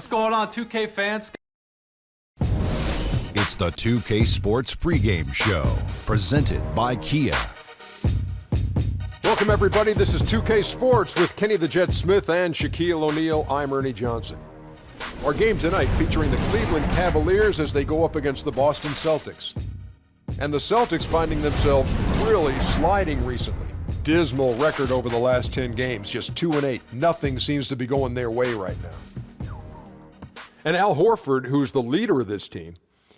What's going on, 2K fans? It's the 2K Sports pregame show, presented by Kia. Welcome, everybody. This is 2K Sports with Kenny the Jet Smith and Shaquille O'Neal. I'm Ernie Johnson. Our game tonight featuring the Cleveland Cavaliers as they go up against the Boston Celtics. And the Celtics finding themselves really sliding recently. Dismal record over the last 10 games, just 2-8. Nothing seems to be going their way right now. And Al Horford, who's the leader of this team,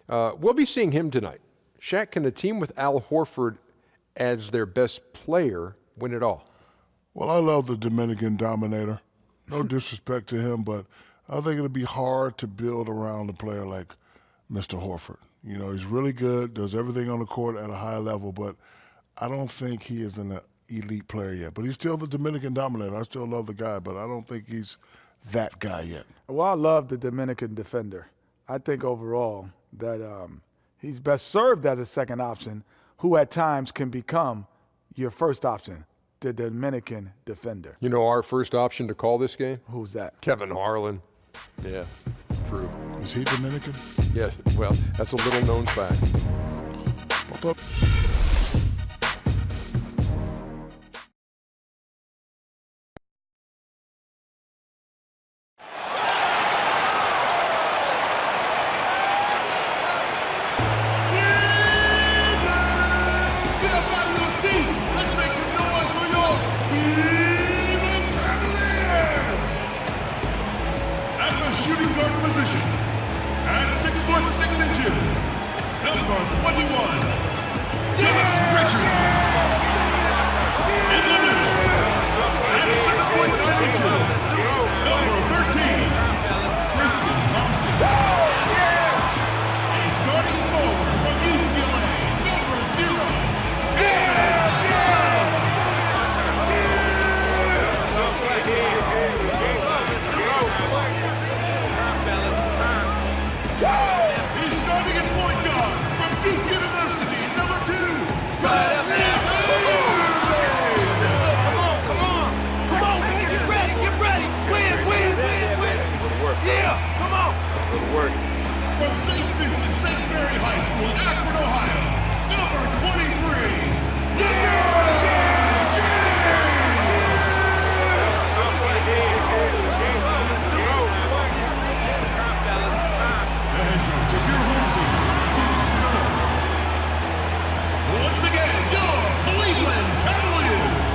we'll be seeing him tonight. Shaq, can a team with Al Horford as their best player win it all? Well, I love the Dominican Dominator. No disrespect to him, but I think it'll be hard to build around a player like Mr. Horford. You know, he's really good, does everything on the court at a high level, but I don't think he is an elite player yet. But he's still the Dominican Dominator. I still love the guy, but I don't think he's that guy yet. Well, I love the Dominican defender. I think overall that he's best served as a second option who at times can become your first option, the Dominican defender. You know our first option to call this game? Who's that? Kevin Harlan. Yeah, true. Is he Dominican? Yes, well, that's a little known fact. Shooting guard position at 6'6", number 21, Josh Richardson. In the middle at 6'9", number 13, Tristan Thompson. He's starting forward from UCLA, number 0, He's starting at point guard from Duke University, number 2, Bradley Beal. Come on, man, get ready. Win. Yeah, come on. Good work. From St. Vincent St. Mary High School in Akron, Ohio, number 23, LeBron James. And to your home team, Steve Kerr. Once again, your Cleveland Cavaliers.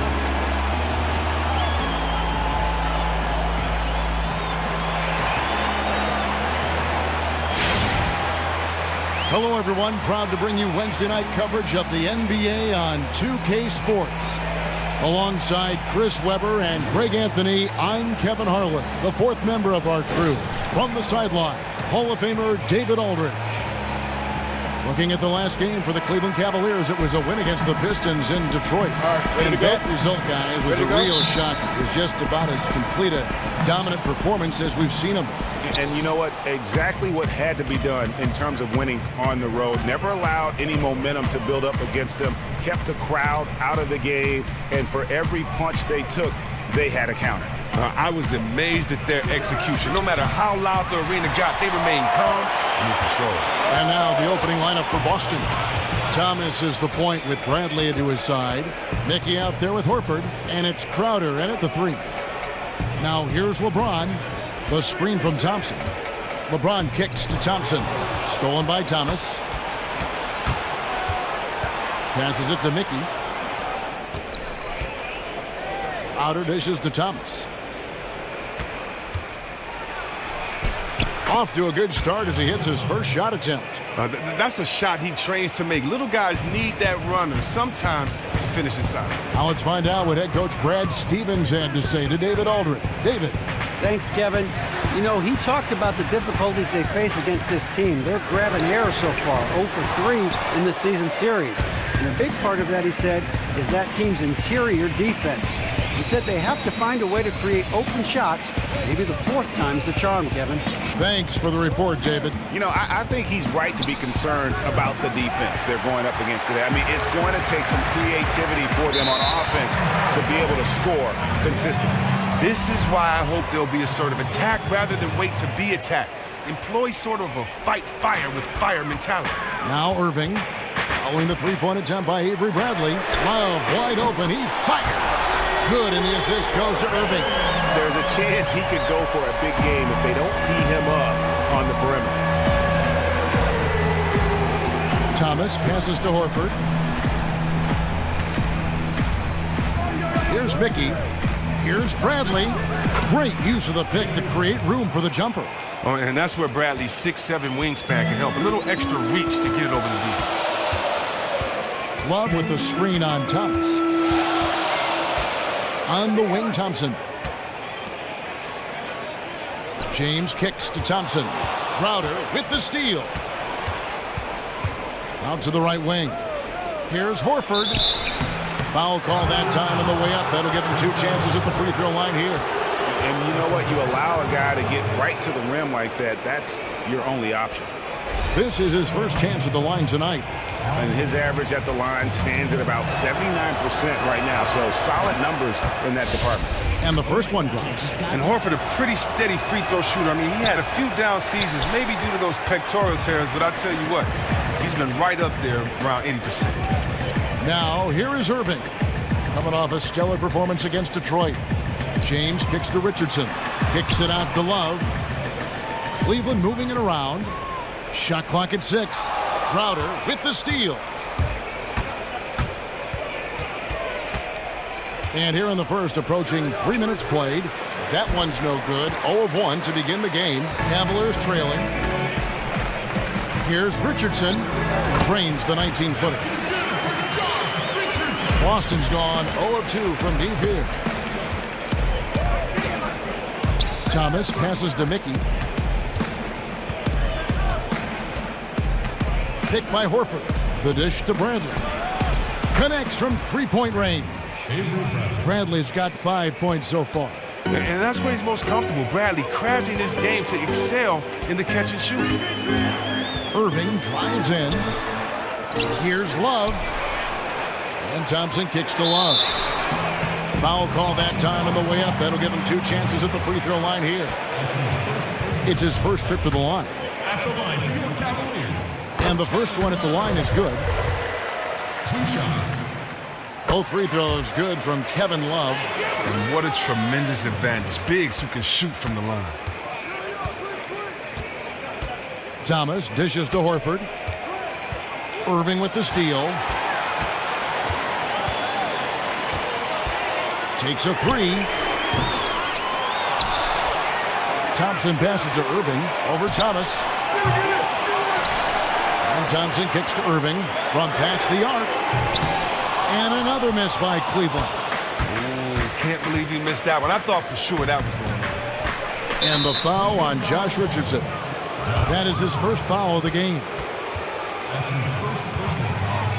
Hello, everyone. Proud to bring you Wednesday night coverage of the NBA on 2K Sports. Alongside Chris Webber and Greg Anthony, I'm Kevin Harlan, the fourth member of our crew. From the sideline, Hall of Famer David Aldridge. Looking at the last game for the Cleveland Cavaliers, it was a win against the Pistons in Detroit. And that result, guys, was a real shock. It was just about as complete a dominant performance as we've seen them. And you know what? Exactly what had to be done in terms of winning on the road. Never allowed any momentum to build up against them. Kept the crowd out of the game. And for every punch they took, they had a counter. I was amazed at their execution. No matter how loud the arena got, they remained calm and in control. And now the opening lineup for Boston. Thomas is the point with Bradley into his side. Mickey out there with Horford. And it's Crowder in at the 3. Now here's LeBron. The screen from Thompson. LeBron kicks to Thompson. Stolen by Thomas. Passes it to Mickey. Outer dishes to Thomas. Off to a good start as he hits his first shot attempt. That's a shot he trains to make. Little guys need that runner sometimes to finish inside. Now let's find out what head coach Brad Stevens had to say to David Aldridge. David. Thanks, Kevin. You know, he talked about the difficulties they face against this team. They're grabbing air so far, 0 for 3 in the season series. And a big part of that, he said, is that team's interior defense. He said they have to find a way to create open shots. Maybe the fourth time's the charm, Kevin. Thanks for the report, David. You know, I think he's right to be concerned about the defense they're going up against today. I mean, it's going to take some creativity for them on offense to be able to score consistently. This is why I hope they'll be assertive. Attack rather than wait to be attacked. Employ sort of a fight fire with fire mentality. Now Irving, following the three-point attempt by Avery Bradley. Love wide open, he fires. Good, and the assist goes to Irving. There's a chance he could go for a big game if they don't beat him up on the perimeter. Thomas passes to Horford. Here's Mickey. Here's Bradley. Great use of the pick to create room for the jumper. Oh, and that's where Bradley's 6'7" wingspan can help. A little extra reach to get it over the D. Love with the screen on Thomas. On the wing, Thompson. James kicks to Thompson. Crowder with the steal. Out to the right wing. Here's Horford. Foul call that time on the way up. That'll give him 2 chances at the free throw line here. And you know what? You allow a guy to get right to the rim like that, that's your only option. This is his first chance at the line tonight. And his average at the line stands at about 79% right now, so solid numbers in that department. And the first one drops. And Horford, a pretty steady free throw shooter. I mean, he had a few down seasons, maybe due to those pectoral tears, but I'll tell you what, he's been right up there around 80%. Now, here is Irving. Coming off a stellar performance against Detroit. James kicks to Richardson. Kicks it out to Love. Cleveland moving it around. Shot clock at 6. Crowder with the steal. And here in the first, approaching 3 minutes played. That one's no good. 0 of 1 to begin the game. Cavaliers trailing. Here's Richardson. Drains the 19-footer. Boston's gone 0 of 2 from deep here. Thomas passes to Mickey. Pick by Horford. The dish to Bradley. Connects from three-point range. Bradley's got 5 points so far. And that's where he's most comfortable. Bradley crafting his game to excel in the catch and shoot. Irving drives in. Here's Love. And Thompson kicks to Love. Foul call that time on the way up. That'll give him 2 chances at the free throw line here. It's his first trip to the line. At the line for your Cavaliers. And the first one at the line is good. 2 shots. Both free throws good from Kevin Love. And what a tremendous advantage. Bigs who can shoot from the line. Thomas dishes to Horford. Irving with the steal. Takes a 3. Thompson passes to Irving. Over Thomas. And Thompson kicks to Irving from past the arc. And another miss by Cleveland. Can't believe he missed that one. I thought for sure that was going on. And the foul on Josh Richardson. That is his first foul of the game. That's his first personal foul.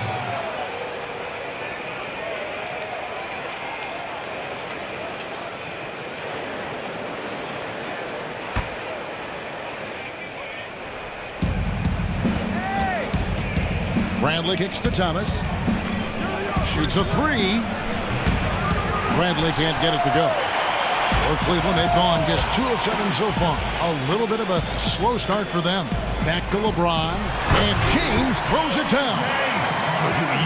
Bradley kicks to Thomas. Shoots a 3. Bradley can't get it to go. For Cleveland, they've gone just 2 of 7 so far. A little bit of a slow start for them. Back to LeBron. And James throws it down.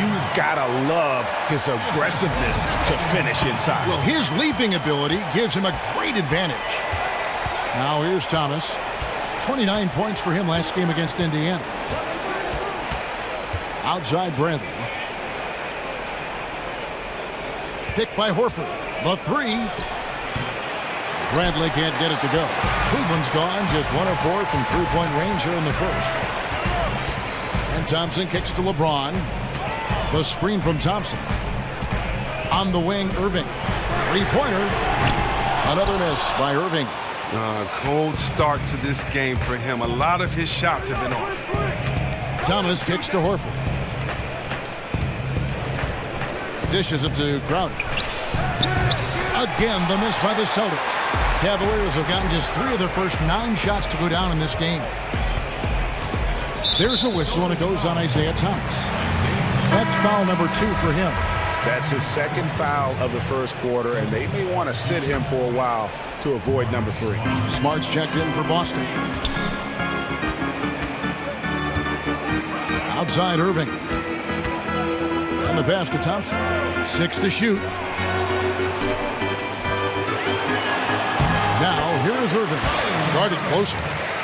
You gotta love his aggressiveness to finish inside. Well, his leaping ability gives him a great advantage. Now here's Thomas. 29 points for him last game against Indiana. Outside Bradley. Picked by Horford. The 3. Bradley can't get it to go. Cleveland's gone just 1 of 4 from three-point range here in the first. And Thompson kicks to LeBron. The screen from Thompson. On the wing, Irving. Three-pointer. Another miss by Irving. Cold start to this game for him. A lot of his shots have been off. Thomas kicks to Horford. Dishes it to Crowder. Again, the miss by the Celtics. Cavaliers have gotten just 3 of their first 9 shots to go down in this game. There's a whistle, and it goes on Isaiah Thomas. That's foul number 2 for him. That's his second foul of the first quarter, and they may want to sit him for a while to avoid number 3. Smart's checked in for Boston. Outside Irving. And the pass to Thompson. 6 to shoot. Now, here is Irving. Guarded closer.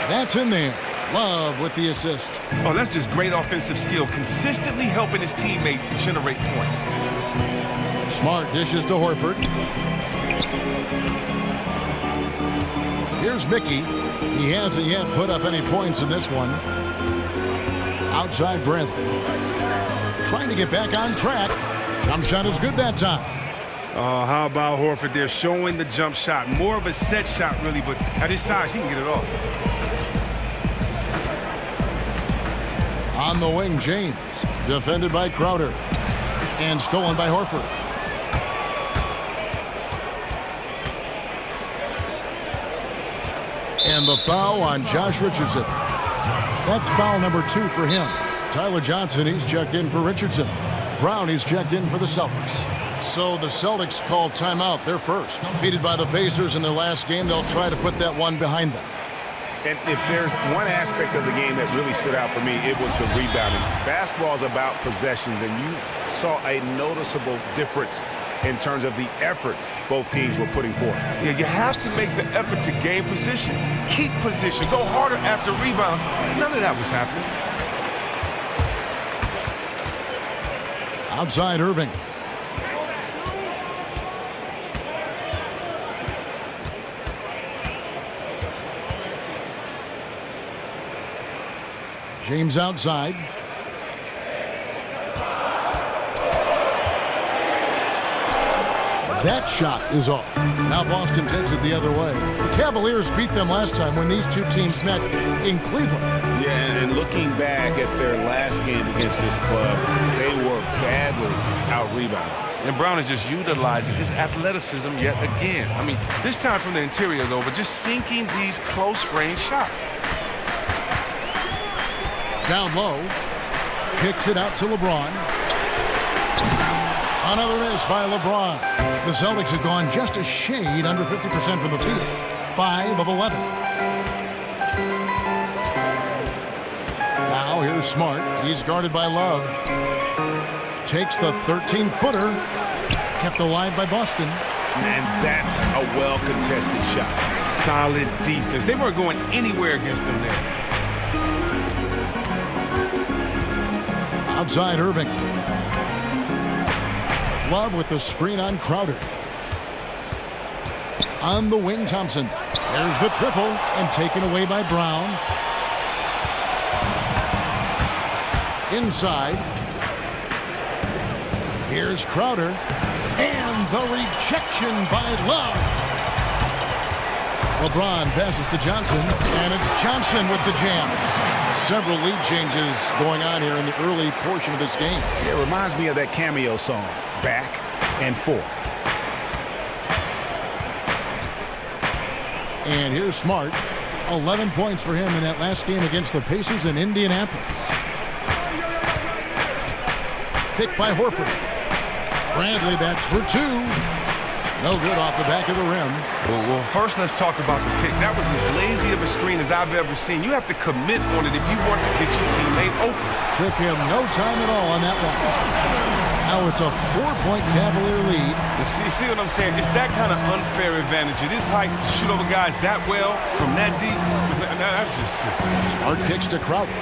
That's in there. Love with the assist. Oh, that's just great offensive skill, consistently helping his teammates generate points. Smart dishes to Horford. Here's Mickey. He hasn't yet put up any points in this one. Outside Bradley. Trying to get back on track. Jump shot is good that time. Oh, how about Horford there showing the jump shot? More of a set shot, really, but at his size, he can get it off. On the wing, James. Defended by Crowder. And stolen by Horford. And the foul on Josh Richardson. That's foul number 2 for him. Tyler Johnson, he's checked in for Richardson. Brown, he's checked in for the Celtics. So the Celtics called timeout. They're first. Defeated by the Pacers in their last game, they'll try to put that one behind them. And if there's one aspect of the game that really stood out for me, it was the rebounding. Basketball is about possessions, and you saw a noticeable difference in terms of the effort both teams were putting forth. Yeah, you have to make the effort to gain position, keep position, go harder after rebounds. None of that was happening. Outside Irving. James outside. That shot is off. Now Boston takes it the other way. The Cavaliers beat them last time when these two teams met in Cleveland. Yeah, and looking back at their last game against this club, they were badly out-rebounded. And Brown is just utilizing his athleticism yet again. I mean, this time from the interior, though, but just sinking these close-range shots. Down low. Kicks it out to LeBron. Another miss by LeBron. The Celtics have gone just a shade under 50% from the field. 5 of 11. Now here's Smart. He's guarded by Love. Takes the 13-footer. Kept alive by Boston. And that's a well-contested shot. Solid defense. They weren't going anywhere against them there. Outside Irving. Love with the screen on Crowder. On the wing, Thompson. There's the triple and taken away by Brown. Inside. Here's Crowder. And the rejection by Love. LeBron passes to Johnson, and it's Johnson with the jam. Several lead changes going on here in the early portion of this game. It reminds me of that Cameo song, Back and Forth. And here's Smart. 11 points for him in that last game against the Pacers in Indianapolis. Picked by Horford. Bradley, that's for 2. No good off the back of the rim. Well, first let's talk about the pick. That was as lazy of a screen as I've ever seen. You have to commit on it if you want to get your teammate open. Took him no time at all on that one. Now it's a 4-point Cavalier lead. You see what I'm saying? It's that kind of unfair advantage. At his height, to shoot over guys that well from that deep, that's just sick. Smart kicks to Crowder.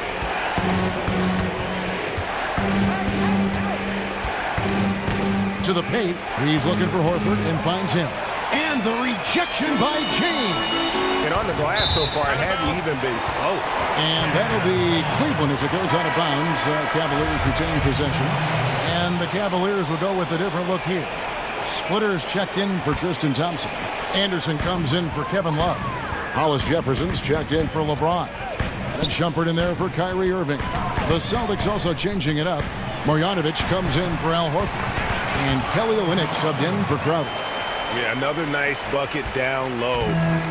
To the paint. He's looking for Horford and finds him. And the rejection by James. And on the glass so far, it hadn't even been close. And that'll be Cleveland as it goes out of bounds. Cavaliers retain possession. And the Cavaliers will go with a different look here. Splitters checked in for Tristan Thompson. Anderson comes in for Kevin Love. Hollis Jefferson's checked in for LeBron. And Shumpert in there for Kyrie Irving. The Celtics also changing it up. Marjanovic comes in for Al Horford. And Kelly Olynyk subbed in for Crowder. Yeah, another nice bucket down low.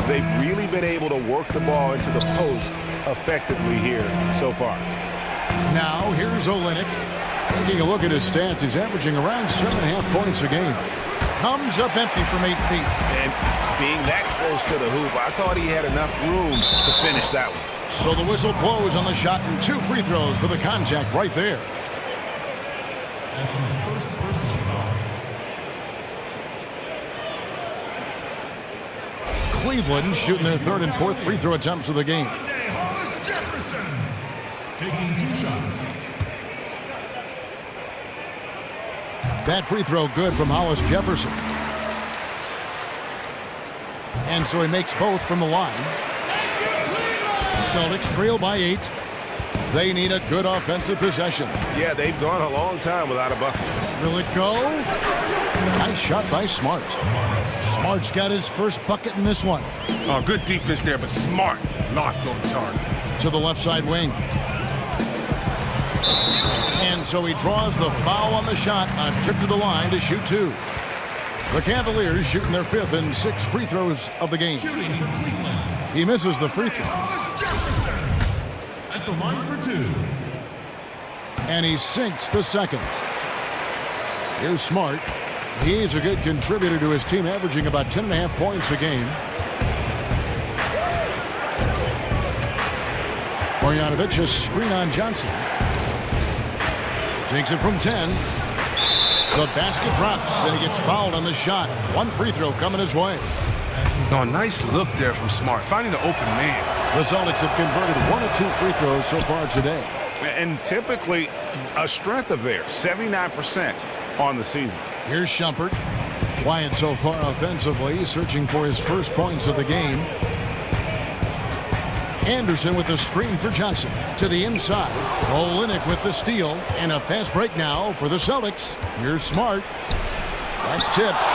They've really been able to work the ball into the post effectively here so far. Now here's Olynyk. Taking a look at his stats, he's averaging around 7.5 points a game. Comes up empty from 8 feet. And being that close to the hoop, I thought he had enough room to finish that one. So the whistle blows on the shot and 2 free throws for the contact right there. That's his first personal foul. Cleveland shooting their 3rd and 4th free throw attempts of the game. Hollis Jefferson taking 2 shots. That free throw good from Hollis Jefferson. And so he makes both from the line. Celtics trail by 8. They need a good offensive possession. Yeah, they've gone a long time without a bucket. Will it go? Nice shot by Smart. Smart's got his first bucket in this one. Oh, good defense there, but Smart locked on target. To the left side wing. And so he draws the foul on the shot, a trip to the line to shoot 2. The Cavaliers shooting their 5th and 6th free throws of the game. Shooting for Cleveland. He misses the free throw. Hollis Jefferson at the line for 2. And he sinks the 2nd. Here's Smart. He's a good contributor to his team, averaging about 10.5 points a game. Marjanovic, a screen on Johnson. Takes it from 10. The basket drops, and he gets fouled on the shot. 1 free throw coming his way. Oh, nice look there from Smart, finding the open man. The Celtics have converted 1 of 2 free throws so far today. And typically a strength of theirs, 79% on the season. Here's Shumpert. Quiet so far offensively, searching for his first points of the game. Anderson with the screen for Johnson. To the inside. Olynyk with the steal. And a fast break now for the Celtics. Here's Smart. That's tipped.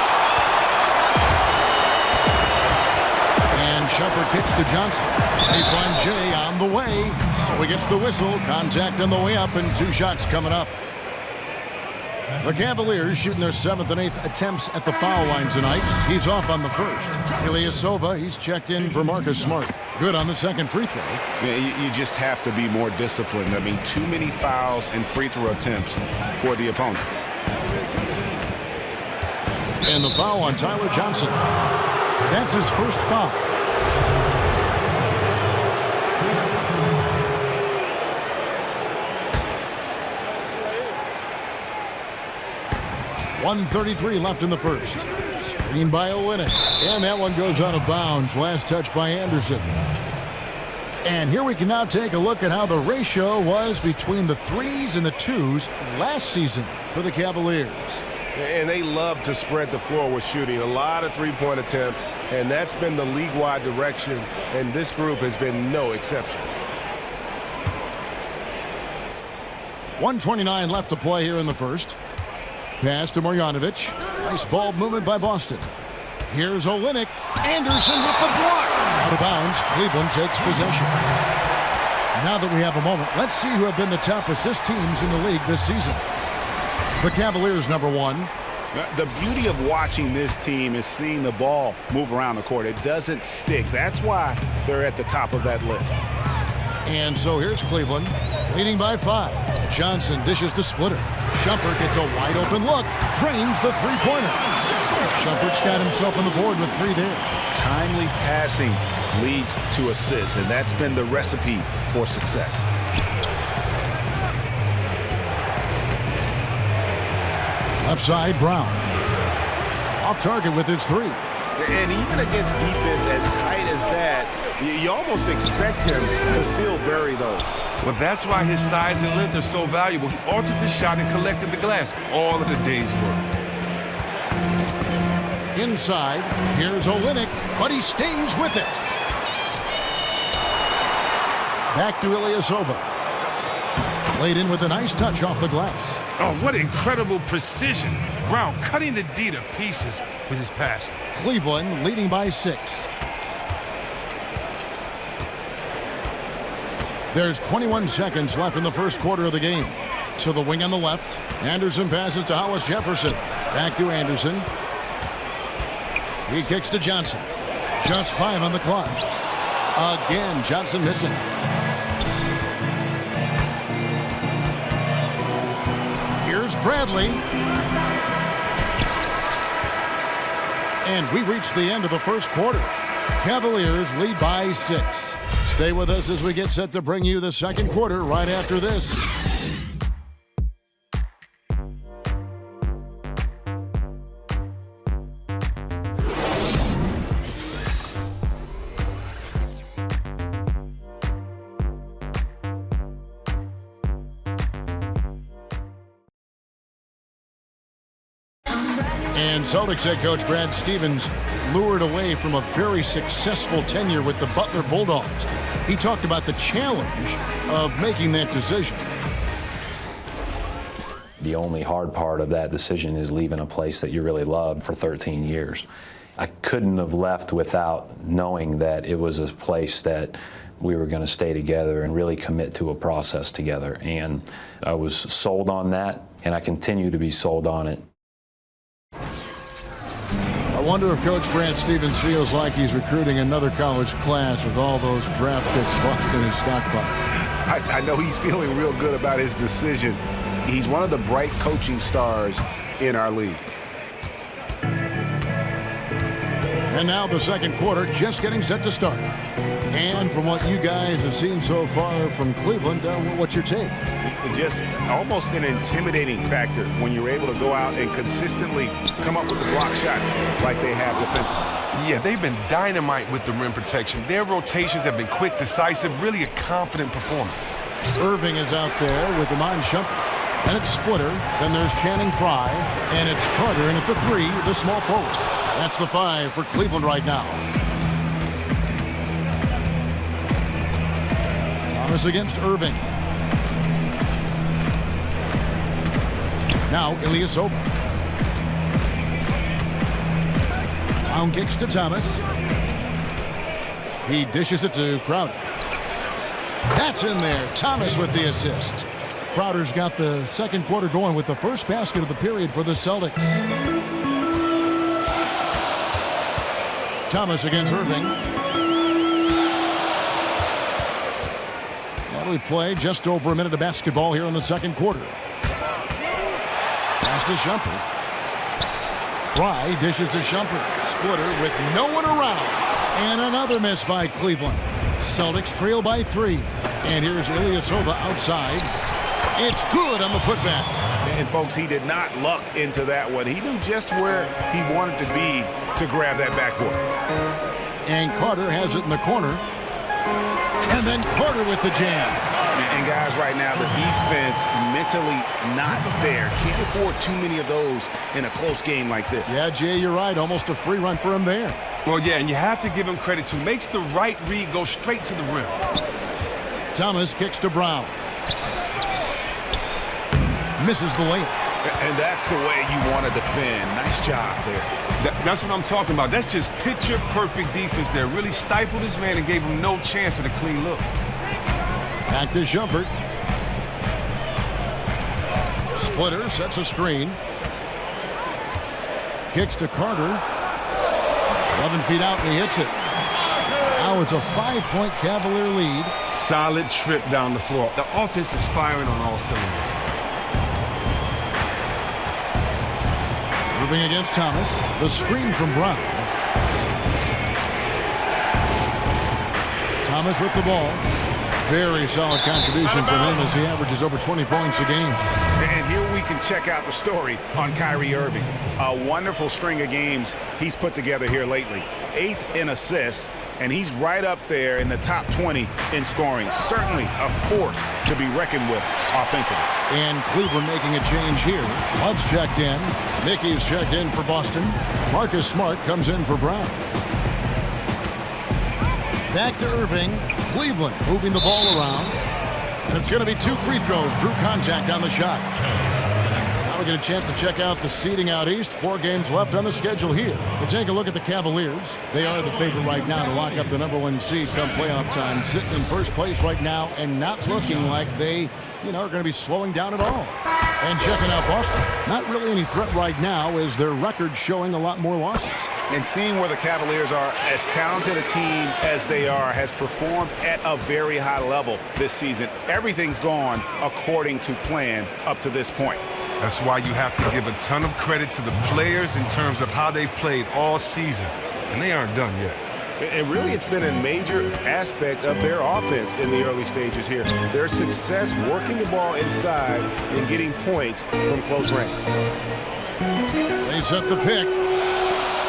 And Shumpert kicks to Johnson. Baseline J on the way. So he gets the whistle. Contact on the way up and 2 shots coming up. The Cavaliers shooting their 7th and 8th attempts at the foul line tonight. He's off on the 1st. Ilyasova, he's checked in for Marcus Smart. Good on the 2nd free throw. Yeah, you just have to be more disciplined. I mean, too many fouls and free throw attempts for the opponent. And the foul on Tyler Johnson. That's his first foul. .133 left in the first. Screen by Olynyk. And that one goes out of bounds. Last touch by Anderson. And here we can now take a look at how the ratio was between the 3s and the 2s last season for the Cavaliers. And they love to spread the floor with shooting. A lot of 3-point attempts, and that's been the league-wide direction, and this group has been no exception. 1:29 left to play here in the first. Pass to Marjanovic. Nice ball movement by Boston. Here's Olynyk. Anderson with the block. Out of bounds. Cleveland takes possession. Now that we have a moment, let's see who have been the top assist teams in the league this season. The Cavaliers, number 1. The beauty of watching this team is seeing the ball move around the court. It doesn't stick. That's why they're at the top of that list. And so here's Cleveland, leading by 5. Johnson dishes to Splitter. Shumpert gets a wide open look, drains the 3-pointer. Shumpert's got himself on the board with 3 there. Timely passing leads to assists, and that's been the recipe for success. Left side, Brown. Off target with his 3. And even against defense as tight as that, you almost expect him to still bury those. Well, that's why his size and length are so valuable. He altered the shot and collected the glass. All of the day's work. Inside, here's Olynyk, but he stays with it. Back to Ilyasova. Laid in with a nice touch off the glass. Oh, what incredible precision. Brown cutting the D to pieces with his pass. Cleveland leading by 6. There's 21 seconds left in the first quarter of the game. To the wing on the left. Anderson passes to Hollis Jefferson. Back to Anderson. He kicks to Johnson. Just 5 on the clock. Again, Johnson missing. Bradley. And we reach the end of the first quarter. Cavaliers lead by 6. Stay with us as we get set to bring you the second quarter right after this. And Celtics head coach Brad Stevens lured away from a very successful tenure with the Butler Bulldogs. He talked about the challenge of making that decision. The only hard part of that decision is leaving a place that you really loved for 13 years. I couldn't have left without knowing that it was a place that we were going to stay together and really commit to a process together. And I was sold on that, and I continue to be sold on it. I wonder if Coach Brad Stevens feels like he's recruiting another college class with all those draft picks locked in his stockpile. I know he's feeling real good about his decision. He's one of the bright coaching stars in our league. And now the second quarter just getting set to start. And from what you guys have seen so far from Cleveland, what's your take? Just almost an intimidating factor when you're able to go out and consistently come up with the block shots like they have defensively. Yeah, they've been dynamite with the rim protection. Their rotations have been quick, decisive, really a confident performance. Irving is out there with Iman Shumpert. And it's Splitter. Then there's Channing Frye. And it's Carter in at the 3, the small forward. That's the 5 for Cleveland right now. Thomas against Irving. Now Ilyasova. Brown kicks to Thomas. He dishes it to Crowder. That's in there. Thomas with the assist. Crowder's got the second quarter going with the first basket of the period for the Celtics. Thomas against Irving. And we play just over a minute of basketball here in the second quarter. Pass to Shumpert. Frye dishes to Shumpert. Splitter with no one around. And another miss by Cleveland. Celtics trail by 3. And here's Ilyasova outside. It's good on the putback. And folks, he did not luck into that one. He knew just where he wanted to be to grab that backboard. And Carter has it in the corner. And then Carter with the jam. And guys, right now, the defense mentally not there. Can't afford too many of those in a close game like this. Yeah, Jay, you're right. Almost a free run for him there. Well, yeah, and you have to give him credit, too. Makes the right read, go straight to the rim. Thomas kicks to Brown. Misses the layup. And that's the way you want to defend. Nice job there. That's what I'm talking about. That's just picture-perfect defense there. Really stifled his man and gave him no chance at a clean look. Back to Shumpert. Splitter sets a screen. Kicks to Carter. 11 feet out and he hits it. Now it's a 5-point Cavalier lead. Solid trip down the floor. The offense is firing on all cylinders. Moving against Thomas. The screen from Brown. Thomas with the ball. Very solid contribution from him as he averages over 20 points a game. And here we can check out the story on Kyrie Irving. A wonderful string of games he's put together here lately. 8th in assists, and he's right up there in the top 20 in scoring. Certainly a force to be reckoned with offensively. And Cleveland making a change here. Love's checked in. Mickey's checked in for Boston. Marcus Smart comes in for Brown. Back to Irving. Cleveland moving the ball around. And it's going to be 2 free throws. Drew contact on the shot. Now we get a chance to check out the seeding out east. 4 games left on the schedule here. We take a look at the Cavaliers. They are the favorite right now to lock up the #1 seed come playoff time. Sitting in first place right now and not looking like they, are going to be slowing down at all. And checking out Boston. Not really any threat right now as their record showing a lot more losses. And seeing where the Cavaliers are, as talented a team as they are, has performed at a very high level this season. Everything's gone according to plan up to this point. That's why you have to give a ton of credit to the players in terms of how they've played all season. And they aren't done yet. And really, it's been a major aspect of their offense in the early stages here. Their success working the ball inside and getting points from close range. They set the pick.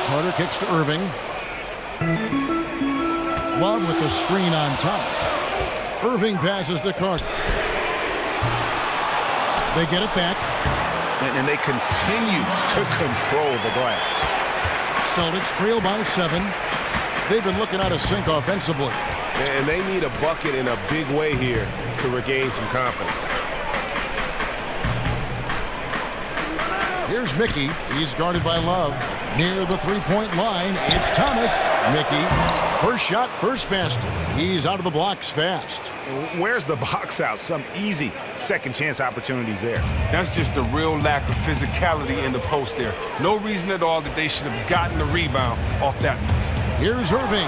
Carter kicks to Irving. Love with the screen on Thomas. Irving passes to Carter. They get it back. And they continue to control the glass. Celtics trail by 7. They've been looking out of sync offensively. And they need a bucket in a big way here to regain some confidence. Here's Mickey. He's guarded by Love. Near the three-point line, it's Thomas. Mickey, first shot, first basket. He's out of the blocks fast. Where's the box out? Some easy second chance opportunities there. That's just a real lack of physicality in the post there. No reason at all that they should have gotten the rebound off that miss. Here's Irving.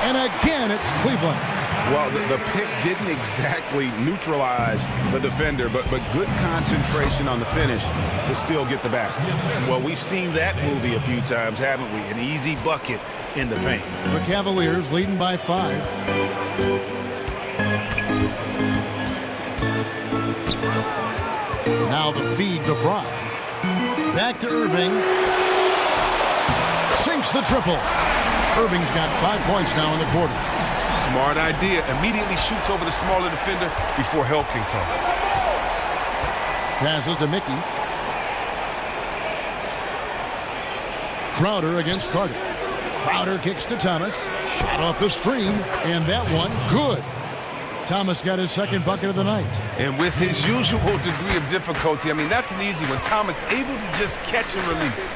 And again, it's Cleveland. Well, the pick didn't exactly neutralize the defender, but good concentration on the finish to still get the basket. Well, we've seen that movie a few times, haven't we? An easy bucket in the paint. The Cavaliers leading by 5. Now the feed to Fry. Back to Irving. Sinks the triple. Irving's got 5 points now in the quarter. Smart idea. Immediately shoots over the smaller defender before help can come. Passes to Mickey. Crowder against Carter. Crowder kicks to Thomas. Shot off the screen, and that one good. Thomas got his second bucket of the night. And with his usual degree of difficulty, I mean, that's an easy one. Thomas able to just catch and release.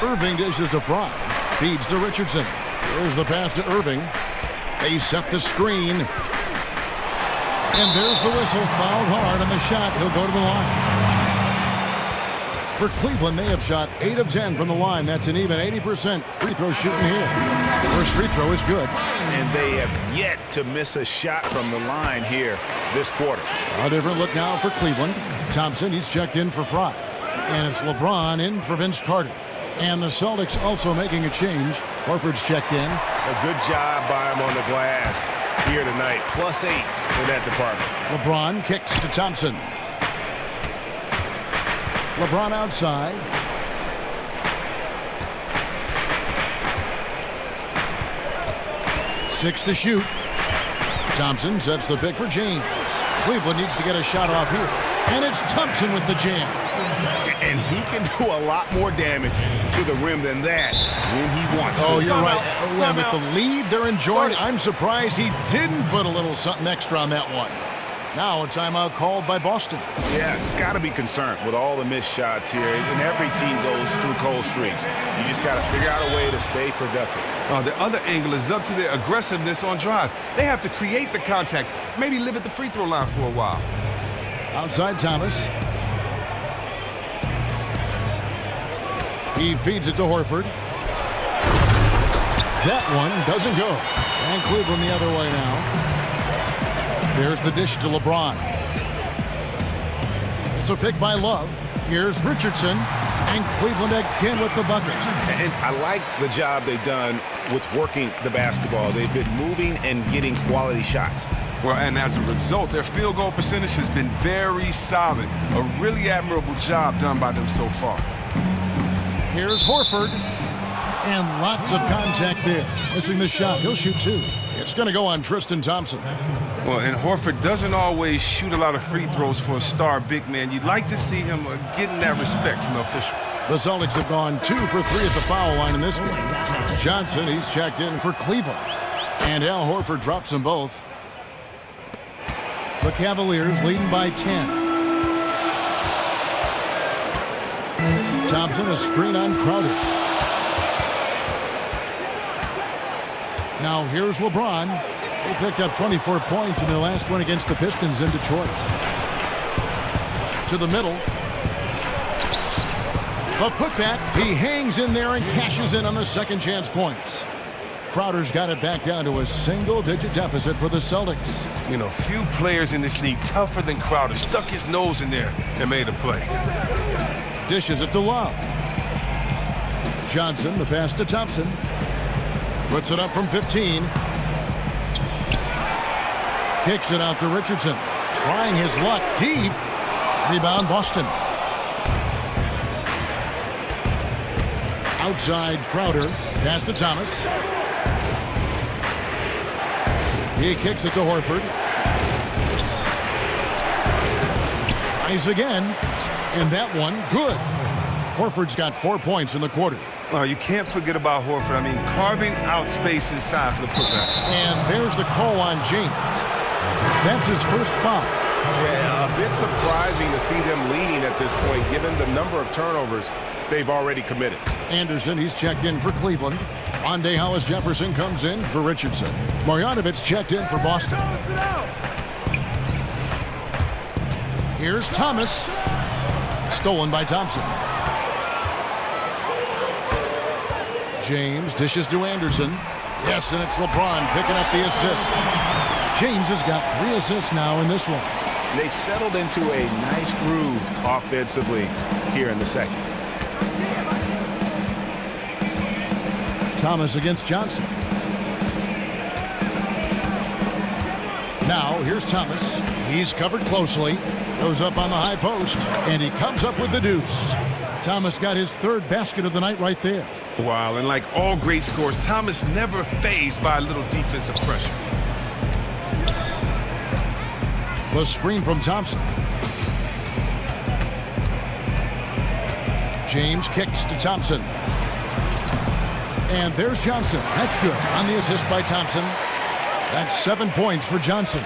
Irving dishes to Fry. Feeds to Richardson. Here's the pass to Irving. They set the screen. And there's the whistle. Fouled hard on the shot. He'll go to the line. For Cleveland, they have shot 8 of 10 from the line. That's an even 80% free throw shooting here. First free throw is good. And they have yet to miss a shot from the line here this quarter. A different look now for Cleveland. Thompson, he's checked in for Fry. And it's LeBron in for Vince Carter. And the Celtics also making a change. Horford's checked in. A good job by him on the glass here tonight. +8 in that department. LeBron kicks to Thompson. LeBron outside. Six to shoot. Thompson sets the pick for James. Cleveland needs to get a shot off here. And it's Thompson with the jam. And he can do a lot more damage to the rim than that when he wants to. Oh, you're right. And with the lead they're enjoying, I'm surprised he didn't put a little something extra on that one. Now a timeout called by Boston. Yeah, it's got to be concerned with all the missed shots here. And every team goes through cold streaks. You just got to figure out a way to stay productive. The other angle is up to their aggressiveness on drives. They have to create the contact, maybe live at the free throw line for a while. Outside Thomas. He feeds it to Horford. That one doesn't go. And Cleveland the other way now. There's the dish to LeBron. It's a pick by Love. Here's Richardson. And Cleveland again with the bucket. And I like the job they've done with working the basketball. They've been moving and getting quality shots. Well, and as a result, their field goal percentage has been very solid. A really admirable job done by them so far. Here's Horford. And lots of contact there. Missing the shot. He'll shoot 2. It's going to go on Tristan Thompson. Well, and Horford doesn't always shoot a lot of free throws for a star big man. You'd like to see him getting that respect from the official. The Celtics have gone 2 for 3 at the foul line in this game. Johnson, he's checked in for Cleveland. And Al Horford drops them both. The Cavaliers leading by 10. Thompson, a screen on Crowder. Now here's LeBron. They picked up 24 points in their last one against the Pistons in Detroit. To the middle. A putback. He hangs in there and cashes in on the second chance points. Crowder's got it back down to a single-digit deficit for the Celtics. You know, few players in this league tougher than Crowder. Stuck his nose in there and made a play. Dishes it to Love. Johnson, the pass to Thompson. Puts it up from 15. Kicks it out to Richardson. Trying his luck deep. Rebound Boston. Outside Crowder. Pass to Thomas. He kicks it to Horford. Tries again. And that one, good. Horford's got 4 points in the quarter. Well, you can't forget about Horford. I mean, carving out space inside for the putback. And there's the call on James. That's his first foul. Yeah, a bit surprising to see them leading at this point, given the number of turnovers they've already committed. Anderson, he's checked in for Cleveland. Rondae Hollis-Jefferson comes in for Richardson. Marjanovic checked in for Boston. Here's Thomas. Stolen by Thompson. James dishes to Anderson. Yes, and it's LeBron picking up the assist. James has got 3 assists now in this one. They've settled into a nice groove offensively here in the second. Thomas against Johnson. Now, here's Thomas. He's covered closely. Goes up on the high post, and he comes up with the deuce. Thomas got his 3rd basket of the night right there. Wow, and like all great scorers, Thomas never fazed by a little defensive pressure. The screen from Thompson. James kicks to Thompson. And there's Johnson. That's good on the assist by Thompson. That's 7 points for Johnson.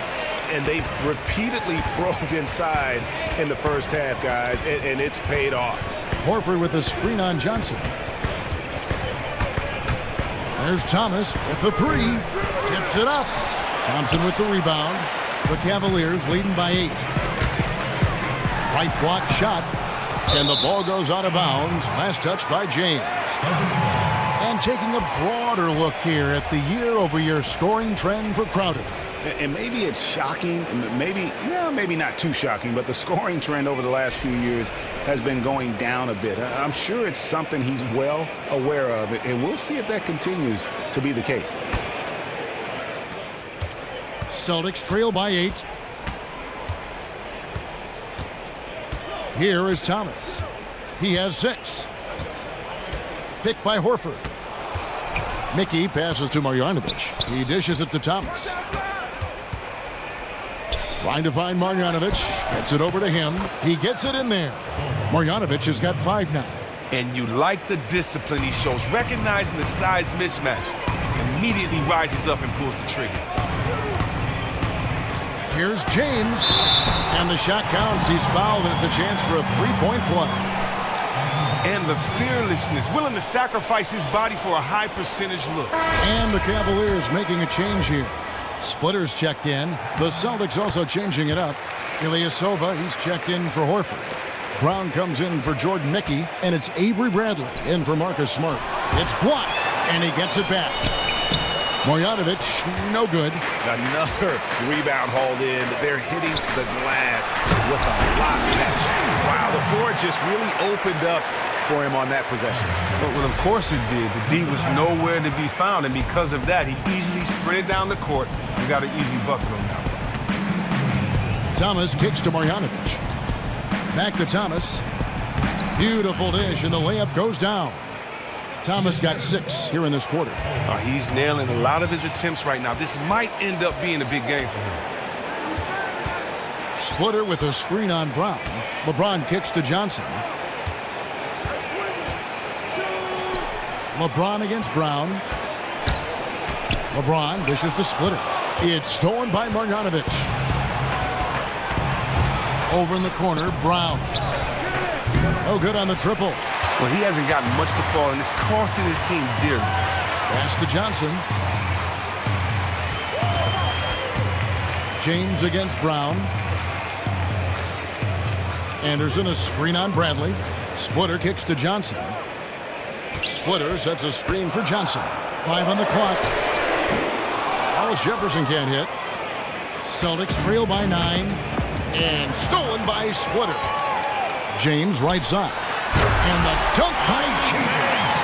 And they've repeatedly probed inside in the first half, guys, and it's paid off. Horford with a screen on Johnson. There's Thomas with the 3. Tips it up. Thompson with the rebound. The Cavaliers leading by 8. Right block shot. And the ball goes out of bounds. Last touch by James. And taking a broader look here at the year-over-year scoring trend for Crowder. And maybe it's shocking, maybe not too shocking, but the scoring trend over the last few years has been going down a bit. I'm sure it's something he's well aware of, and we'll see if that continues to be the case. Celtics trail by 8. Here is Thomas. He has 6. Picked by Horford. Mickey passes to Marjanovic. He dishes it to Thomas. Trying to find Marjanovic. Gets it over to him. He gets it in there. Marjanovic has got 5 now. And you like the discipline he shows, recognizing the size mismatch. Immediately rises up and pulls the trigger. Here's James. And the shot counts. He's fouled, and it's a chance for a 3-point play. And the fearlessness, willing to sacrifice his body for a high percentage look. And the Cavaliers making a change here. Splitter's checked in. The Celtics also changing it up. Ilyasova, he's checked in for Horford. Brown comes in for Jordan Mickey, and it's Avery Bradley in for Marcus Smart. It's blocked, and he gets it back. Marjanovic, no good. Another rebound hauled in. They're hitting the glass with a lot of passion. Wow, the floor just really opened up for him on that possession. Well, of course it did. The D was nowhere to be found, and because of that, he easily sprinted down the court and got an easy bucket on that. Thomas kicks to Marjanovic. Back to Thomas. Beautiful dish, and the layup goes down. Thomas got 6 here in this quarter. He's nailing a lot of his attempts right now. This might end up being a big game for him. Splitter with a screen on Brown. LeBron kicks to Johnson. LeBron against Brown. LeBron dishes to Splitter. It's stolen by Marjanovic. Over in the corner, Brown. Oh, good on the triple. Well, he hasn't gotten much to fall, and it's costing his team dearly. Pass to Johnson. James against Brown. Anderson, a screen on Bradley. Splitter kicks to Johnson. Splitter sets a screen for Johnson. 5 on the clock. Hollis Jefferson can't hit. Celtics trail by 9. And stolen by Splitter. James right side. And the dunk by James.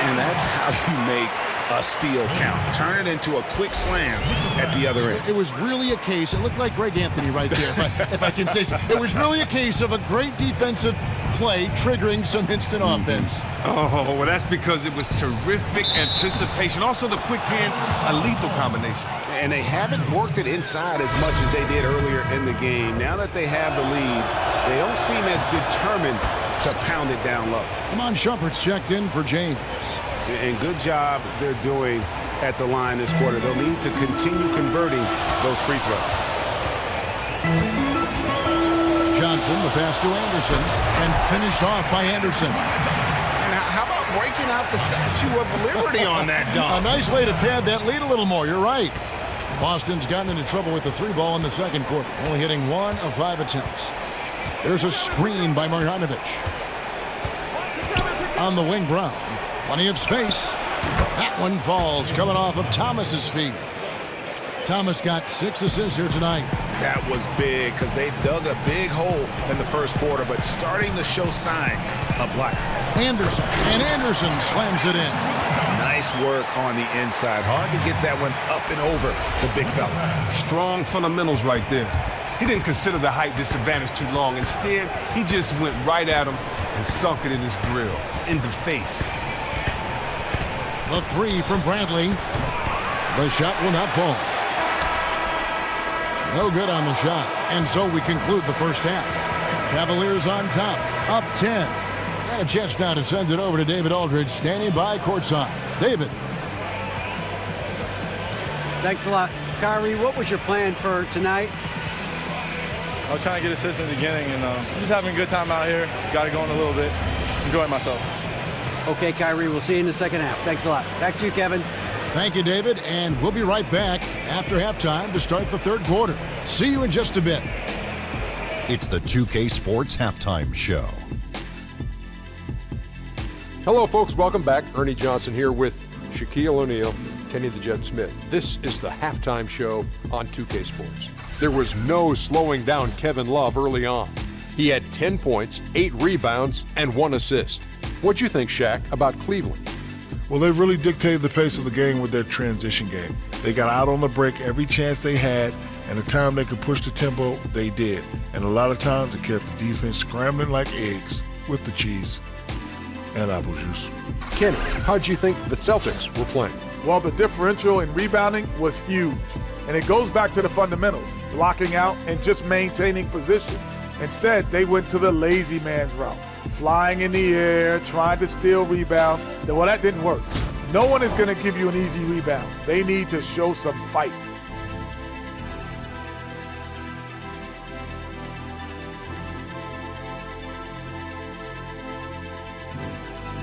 And that's how you make a steal count. Turn it into a quick slam at the other end. It was really a case, it looked like Greg Anthony right there, if I can say so. It was really a case of a great defensive play triggering some instant offense. Oh, well, that's because it was terrific anticipation. Also, the quick hands, a lethal combination. And they haven't worked it inside as much as they did earlier in the game. Now that they have the lead, they don't seem as determined to pound it down low. Iman Shumpert's checked in for James. And good job they're doing at the line this quarter. They'll need to continue converting those free throws. Johnson, the pass to Anderson, and finished off by Anderson. And how about breaking out the Statue of Liberty on that dunk? A nice way to pad that lead a little more. You're right. Boston's gotten into trouble with the 3-ball in the second quarter, only hitting 1 of 5 attempts. There's a screen by Marjanovic. On the wing, Brown. Plenty of space. That one falls, coming off of Thomas's feet. Thomas got 6 assists here tonight. That was big because they dug a big hole in the first quarter, but starting to show signs of life. Anderson, and Anderson slams it in. Nice work on the inside. Hard to get that one up and over the big fella. Strong fundamentals right there. He didn't consider the height disadvantage too long. Instead, he just went right at him and sunk it in his grill, in the face. The 3 from Bradley. The shot will not fall. No good on the shot. And so we conclude the first half. Cavaliers on top, up 10. And a chance now to send it over to David Aldridge, standing by courtside. David. Thanks a lot. Kyrie, what was your plan for tonight? I was trying to get assists in the beginning, and just having a good time out here. Got it going a little bit. Enjoying myself. Okay, Kyrie, we'll see you in the second half. Thanks a lot. Back to you, Kevin. Thank you, David, and we'll be right back after halftime to start the third quarter. See you in just a bit. It's the 2K Sports Halftime Show. Hello, folks. Welcome back. Ernie Johnson here with Shaquille O'Neal, Kenny the Jet Smith. This is the halftime show on 2K Sports. There was no slowing down Kevin Love early on. He had 10 points, 8 rebounds, and 1 assist. What'd you think, Shaq, about Cleveland? Well, they really dictated the pace of the game with their transition game. They got out on the break every chance they had, and the time they could push the tempo, they did. And a lot of times, it kept the defense scrambling like eggs with the cheese and apple juice. Kenny, how'd you think the Celtics were playing? Well, the differential in rebounding was huge. And it goes back to the fundamentals, blocking out and just maintaining position. Instead, they went to the lazy man's route, flying in the air, trying to steal rebounds. Well, that didn't work. No one is going to give you an easy rebound. They need to show some fight.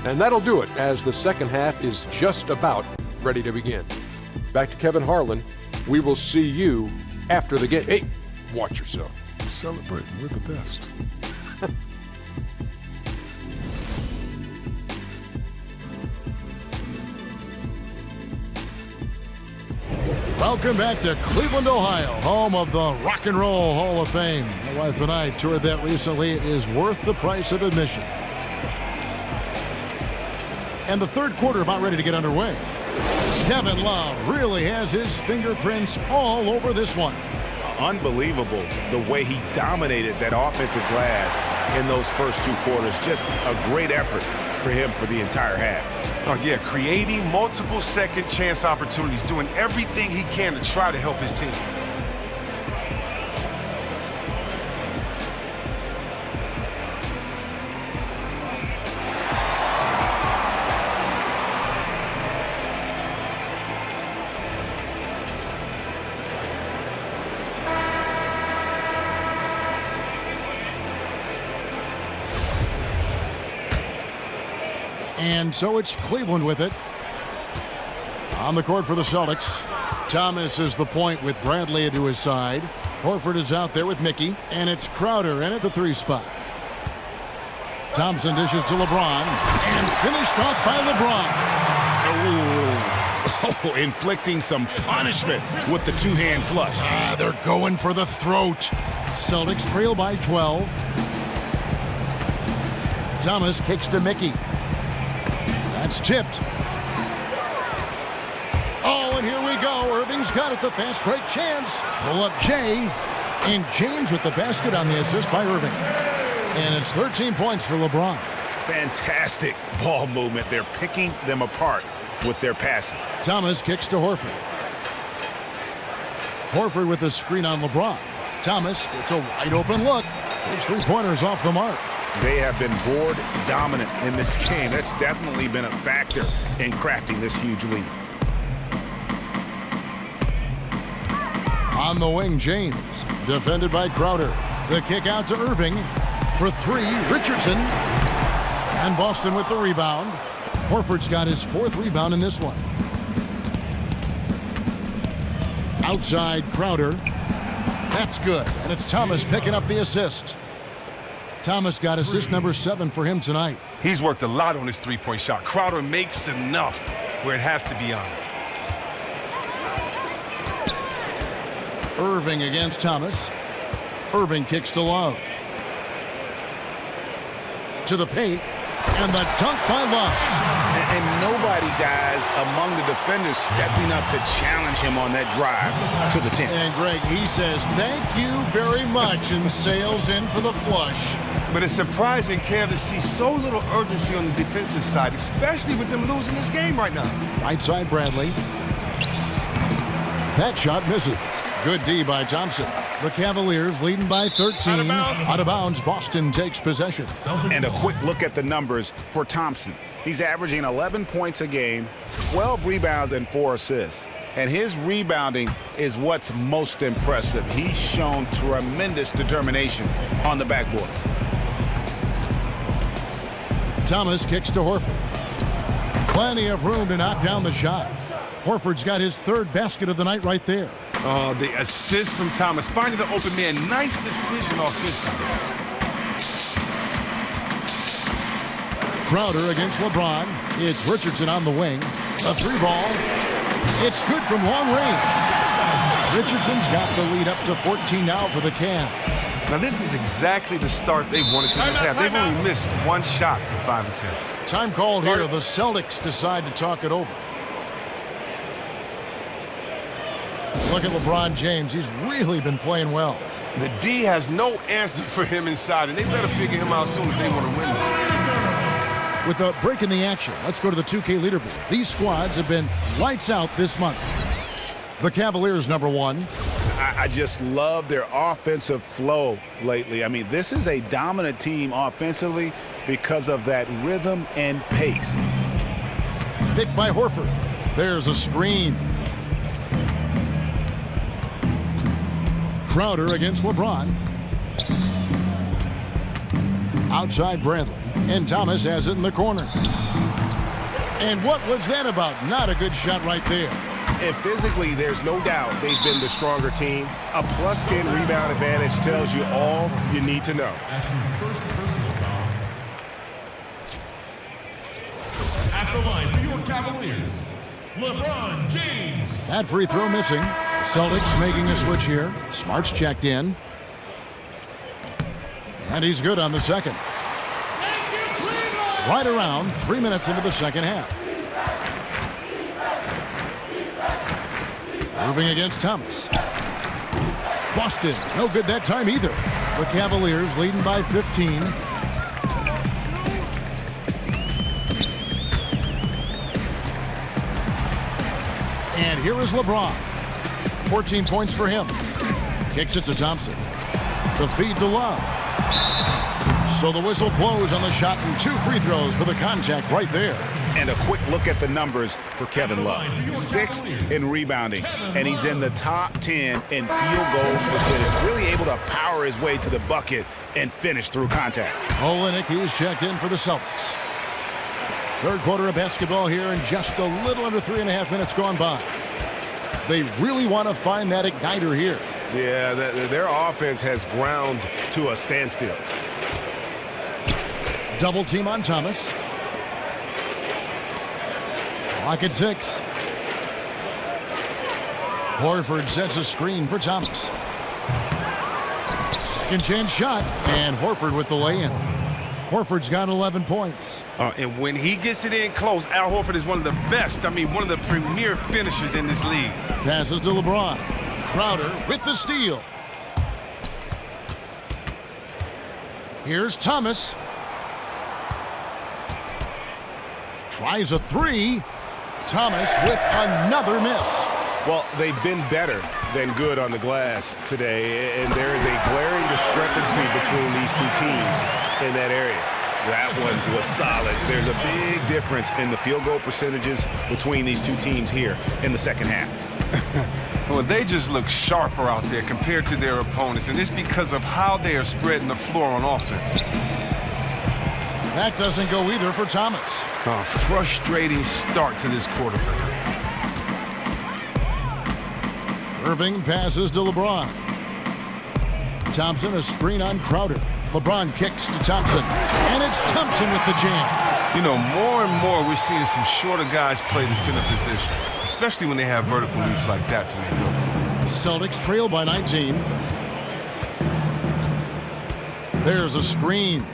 And that'll do it, as the second half is just about ready to begin. Back to Kevin Harlan. We will see you after the game. Hey, watch yourself. Celebrating, we're the best. Welcome back to Cleveland, Ohio, home of the Rock and Roll Hall of Fame. My wife and I toured that recently. It is worth the price of admission. And the third quarter about ready to get underway. Kevin Love really has his fingerprints all over this one. Unbelievable the way he dominated that offensive glass in those first 2 quarters. Just a great effort for him for the entire half. Oh, yeah, creating multiple second chance opportunities, doing everything he can to try to help his team. And so it's Cleveland with it. On the court for the Celtics. Thomas is the point with Bradley to his side. Horford is out there with Mickey. And it's Crowder in at the 3 spot. Thompson dishes to LeBron and finished off by LeBron. Oh, inflicting some punishment with the two-hand flush. They're going for the throat. Celtics trail by 12. Thomas kicks to Mickey. That's tipped. Oh, and here we go. Irving's got it, the fast break chance. Pull up Jay. And James with the basket on the assist by Irving. And it's 13 points for LeBron. Fantastic ball movement. They're picking them apart with their passing. Thomas kicks to Horford. Horford with a screen on LeBron. Thomas gets a wide open look. His three-pointers off the mark. They have been board dominant in this game. That's definitely been a factor in crafting this huge lead. On the wing, James. Defended by Crowder. The kick out to Irving. For three, Richardson. And Boston with the rebound. Horford's got his fourth rebound in this one. Outside, Crowder. That's good. And it's Thomas picking up the assist. Thomas got assist number 7 for him tonight. He's worked a lot on his three-point shot. Crowder makes enough where it has to be on. Irving against Thomas. Irving kicks to Love. To the paint. And the dunk by Love. And nobody, guys, among the defenders stepping up to challenge him on that drive to the 10. And Greg, he says, thank you very much, and sails in for the flush. But it's surprising, Kev, to see so little urgency on the defensive side, especially with them losing this game right now. Right side, Bradley. That shot misses. Good D by Thompson. The Cavaliers leading by 13. Out of bounds, Boston takes possession. And a quick look at the numbers for Thompson. He's averaging 11 points a game, 12 rebounds, and 4 assists. And his rebounding is what's most impressive. He's shown tremendous determination on the backboard. Thomas kicks to Horford. Plenty of room to knock down the shot. Horford's got his third basket of the night right there. Oh, the assist from Thomas. Finding the open man. Nice decision offensively. Crowder against LeBron. It's Richardson on the wing. A three ball. It's good from long range. Richardson's got the lead up to 14 now for the Cavs. Now, this is exactly the start they wanted to this half. They've only missed one shot in 5 attempts. Time called here. The Celtics decide to talk it over. Look at LeBron James. He's really been playing well. The D has no answer for him inside, and they better figure him out soon if they want to win this. With a break in the action, let's go to the 2K leaderboard. These squads have been lights out this month. The Cavaliers, number 1. I just love their offensive flow lately. I mean, this is a dominant team offensively because of that rhythm and pace. Picked by Horford. There's a screen. Crowder against LeBron. Outside Bradley. And Thomas has it in the corner. And what was that about? Not a good shot right there. And physically, there's no doubt they've been the stronger team. A plus 10 rebound advantage tells you all you need to know. That's his first personal foul. At the line for your Cavaliers, LeBron James. That free throw missing. Celtics making a switch here. Smart's checked in. And he's good on the second. Right around 3 minutes into the second half. Irving against Thomas. Boston, no good that time either. The Cavaliers leading by 15. And here is LeBron. 14 points for him. Kicks it to Thompson. The feed to Love. So the whistle blows on the shot and 2 free throws for the contact right there. And a quick look at the numbers for Kevin Love. 6th in rebounding, and he's in the top 10 in field goal percentage. Really able to power his way to the bucket and finish through contact. Olynyk is checked in for the Celtics. Third quarter of basketball here, and just a little under 3.5 minutes gone by. They really want to find that igniter here. Yeah, their offense has ground to a standstill. Double team on Thomas. Clock at 6. Horford sets a screen for Thomas. Second chance shot, and Horford with the lay-in. Horford's got 11 points. And when he gets it in close, Al Horford is one of the best, one of the premier finishers in this league. Passes to LeBron. Crowder with the steal. Here's Thomas. Tries a 3. Thomas with another miss. Well, they've been better than good on the glass today, and there is a glaring discrepancy between these two teams in that area. That one was solid. There's a big difference in the field goal percentages between these two teams here in the second half. Well, they just look sharper out there compared to their opponents, and it's because of how they are spreading the floor on offense. That doesn't go either for Thomas. A frustrating start to this quarter. Irving passes to LeBron. Thompson a screen on Crowder. LeBron kicks to Thompson, and it's Thompson with the jam. You know, more and more we're seeing some shorter guys play the center position, especially when they have vertical leaps like that to make up. The Celtics trail by 19. There's a screen.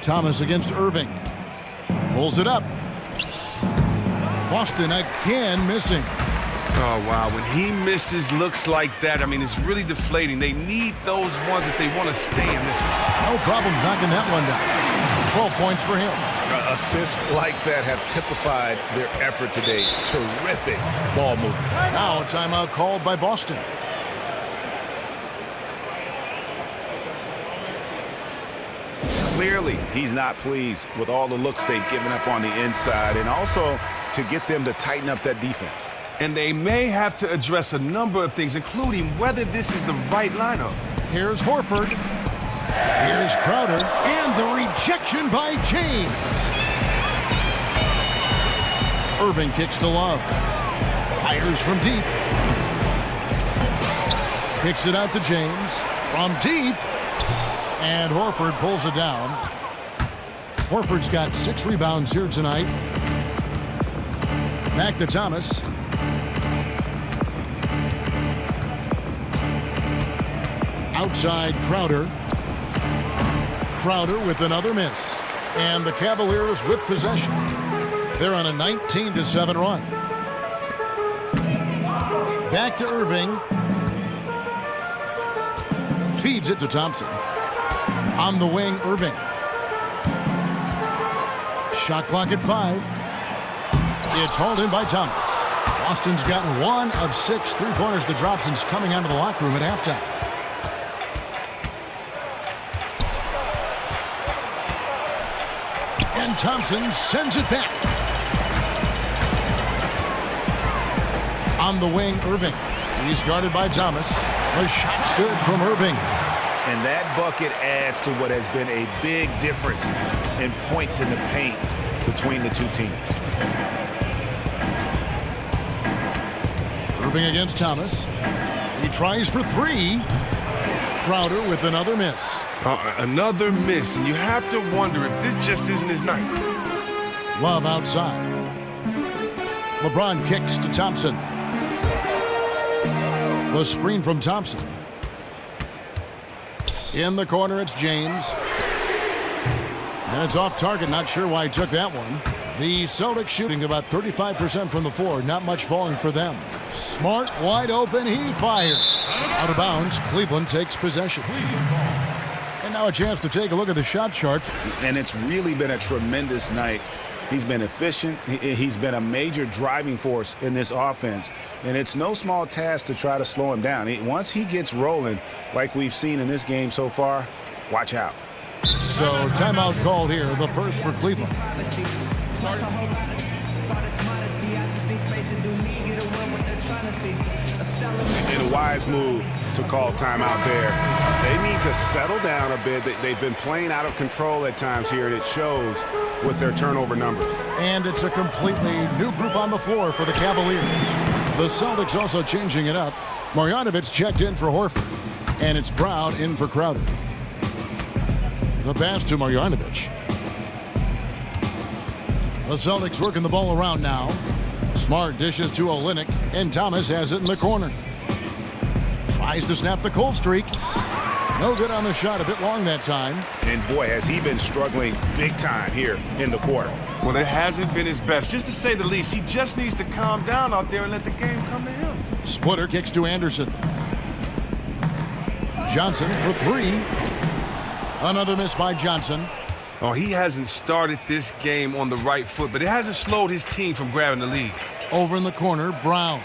Thomas against Irving. Pulls it up. Boston again missing. Oh, wow. When he misses looks like that, it's really deflating. They need those ones if they want to stay in this one. No problem knocking that one down. 12 points for him. Assists like that have typified their effort today. Terrific ball movement. Now a timeout called by Boston. Clearly, he's not pleased with all the looks they've given up on the inside, and also to get them to tighten up that defense. And they may have to address a number of things, including whether this is the right lineup. Here's Horford. Here's Crowder. And the rejection by James. Irving kicks to Love. Fires from deep. Kicks it out to James. From deep. And Horford pulls it down. Horford's got 6 rebounds here tonight. Back to Thomas. Outside Crowder. Crowder with another miss. And the Cavaliers with possession. They're on a 19-7 run. Back to Irving. Feeds it to Thompson. On the wing, Irving. Shot clock at 5. It's hauled in by Thomas. Boston's gotten 1 of 6 3-pointers to drop since coming out of the locker room at halftime. And Thompson sends it back. On the wing, Irving. He's guarded by Thomas. The shot's good from Irving. And that bucket adds to what has been a big difference in points in the paint between the two teams. Irving against Thomas. He tries for 3. Crowder with another miss. Another miss, and you have to wonder if this just isn't his night. Love outside. LeBron kicks to Thompson. The screen from Thompson. In the corner, it's James. And it's off target. Not sure why he took that one. The Celtics shooting about 35% from the floor. Not much falling for them. Smart, wide open. He fires. Out of bounds. Cleveland takes possession. And now a chance to take a look at the shot chart. And it's really been a tremendous night. He's been efficient. He's been a major driving force in this offense. And it's no small task to try to slow him down. Once he gets rolling, like we've seen in this game so far, watch out. So timeout called here, the first for Cleveland. And a wise move to call timeout there. They need to settle down a bit. They've been playing out of control at times here, and it shows with their turnover numbers. And it's a completely new group on the floor for the Cavaliers. The Celtics also changing it up. Marjanovic checked in for Horford. And it's Brown in for Crowder. The pass to Marjanovic. The Celtics working the ball around now. Smart dishes to Olynyk, and Thomas has it in the corner. Tries to snap the cold streak. No good on the shot, a bit long that time. And boy, has he been struggling big time here in the quarter. Well, it hasn't been his best, just to say the least. He just needs to calm down out there and let the game come to him. Splitter kicks to Anderson. Johnson for three. Another miss by Johnson. Oh, he hasn't started this game on the right foot, but it hasn't slowed his team from grabbing the lead. Over in the corner, Brown.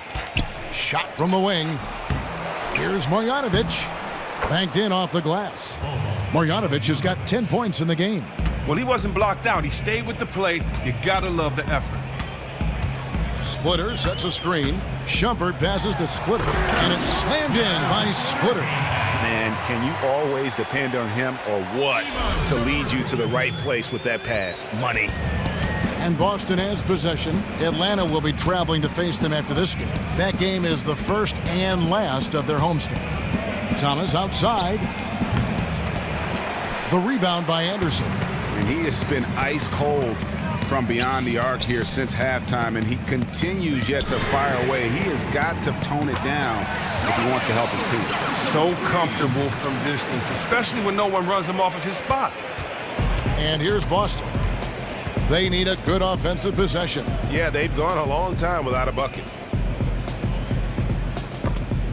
Shot from the wing. Here's Marjanovic. Banked in off the glass. Marjanovic has got 10 points in the game. Well, he wasn't blocked out. He stayed with the play. You gotta love the effort. Splitter sets a screen. Shumpert passes to Splitter, and it's slammed in by Splitter. Man, can you always depend on him or what to lead you to the right place with that pass? Money. And Boston has possession. Atlanta will be traveling to face them after this game. That game is the first and last of their homestand. Thomas outside. The rebound by Anderson. And he has been ice cold from beyond the arc here since halftime, and he continues yet to fire away. He has got to tone it down if he wants to help his team. So comfortable from distance, especially when no one runs him off of his spot. And here's Boston. They need a good offensive possession. Yeah, they've gone a long time without a bucket.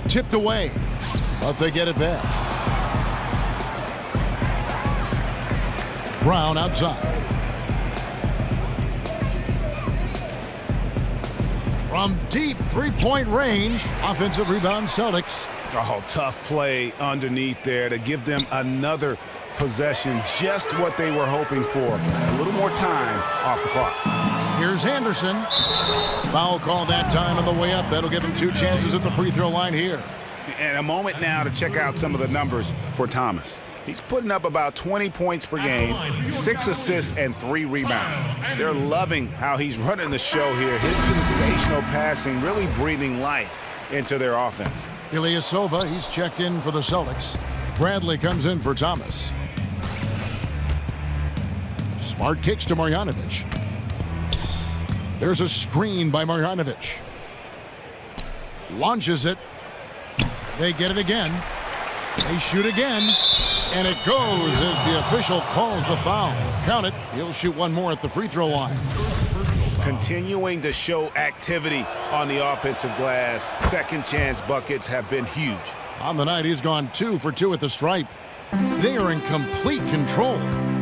Tipped away, but they get it back. Brown outside. From deep three-point range, offensive rebound Celtics. Oh, tough play underneath there to give them another possession, just what they were hoping for. A little more time off the clock. Here's Anderson. Foul call that time on the way up. That'll give him 2 chances at the free throw line here. And a moment now to check out some of the numbers for Thomas. He's putting up about 20 points per game, 6 assists, and 3 rebounds. They're loving how he's running the show here. His sensational passing really breathing life into their offense. Ilyasova, he's checked in for the Celtics. Bradley comes in for Thomas. Smart kicks to Marjanovic. There's a screen by Marjanovic. Launches it. They get it again. They shoot again. And it goes as the official calls the foul. Count it. He'll shoot one more at the free throw line. Continuing to show activity on the offensive glass. Second chance buckets have been huge. On the night, he's gone 2 for 2 at the stripe. They are in complete control.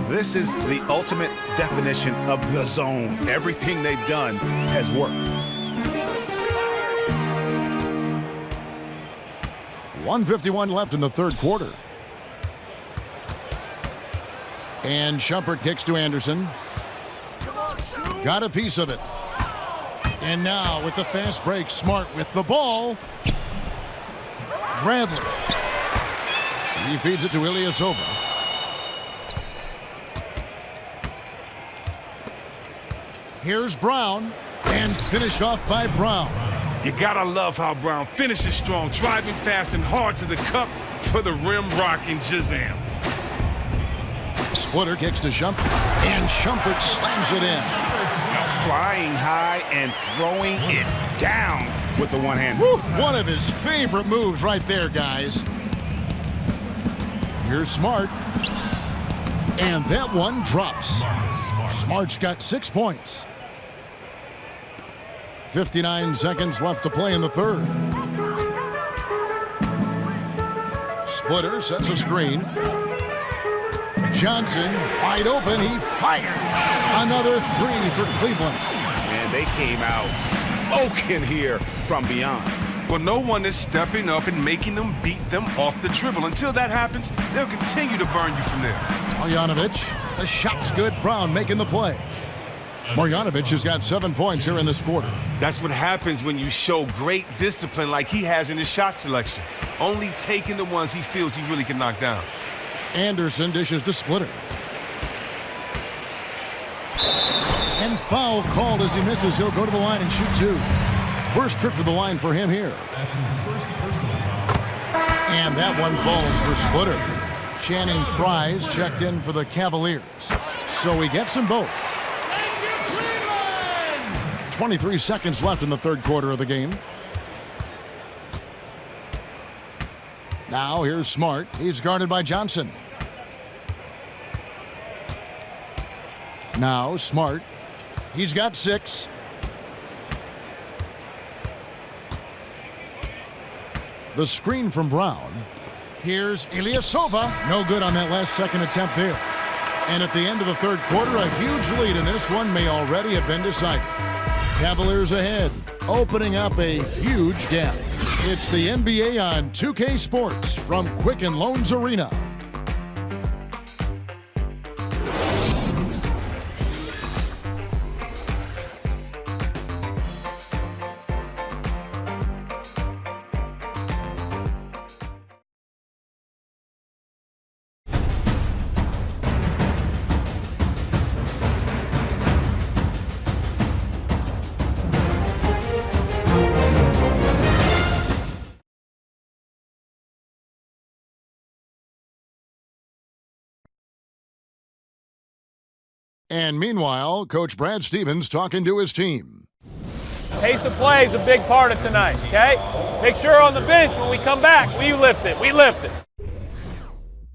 This is the ultimate definition of the zone. Everything they've done has worked. 1:51 left in the third quarter. And Shumpert kicks to Anderson. Got a piece of it. And now with the fast break, Smart with the ball. Bradley. He feeds it to Ilyasova. Here's Brown. And finished off by Brown. You gotta love how Brown finishes strong, driving fast and hard to the cup for the rim rocking Shazam. Splitter kicks to Shumpert, and Shumpert slams it in. Flying high and throwing it down with the one hand. Woo, one of his favorite moves right there, guys. Here's Smart. And that one drops. Smart's got 6 points. 59 seconds left to play in the third. Splitter sets a screen. Johnson, wide open, he fired. Another 3 for Cleveland. And they came out smoking here from beyond. Well, no one is stepping up and making them beat them off the dribble. Until that happens, they'll continue to burn you from there. Marjanovic, the shot's good. Brown making the play. Marjanovic has got 7 points here in this quarter. That's what happens when you show great discipline like he has in his shot selection. Only taking the ones he feels he really can knock down. Anderson dishes to Splitter. And foul called as he misses. He'll go to the line and shoot 2. First trip to the line for him here. And that one falls for Splitter. Channing Frye's checked in for the Cavaliers. So he gets them both. 23 seconds left in the third quarter of the game. Now here's Smart. He's guarded by Johnson. Now Smart. He's got 6. The screen from Brown. Here's Ilyasova. No good on that last second attempt there. And at the end of the third quarter, a huge lead in this one may already have been decided. Cavaliers ahead, opening up a huge gap. It's the NBA on 2K Sports from Quicken Loans Arena. And meanwhile, Coach Brad Stevens talking to his team. Pace of play is a big part of tonight, okay? Make sure on the bench when we come back, we lift it. We lift it.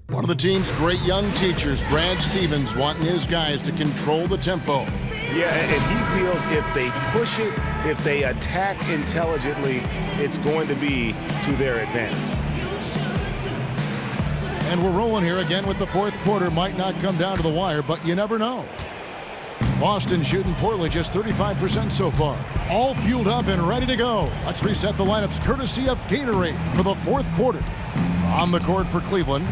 One of the team's great young teachers, Brad Stevens, wanting his guys to control the tempo. Yeah, and he feels if they push it, if they attack intelligently, it's going to be to their advantage. And we're rolling here again with the fourth quarter. Might not come down to the wire, but you never know. Boston shooting poorly, just 35% so far. All fueled up and ready to go. Let's reset the lineups courtesy of Gatorade for the fourth quarter. On the court for Cleveland,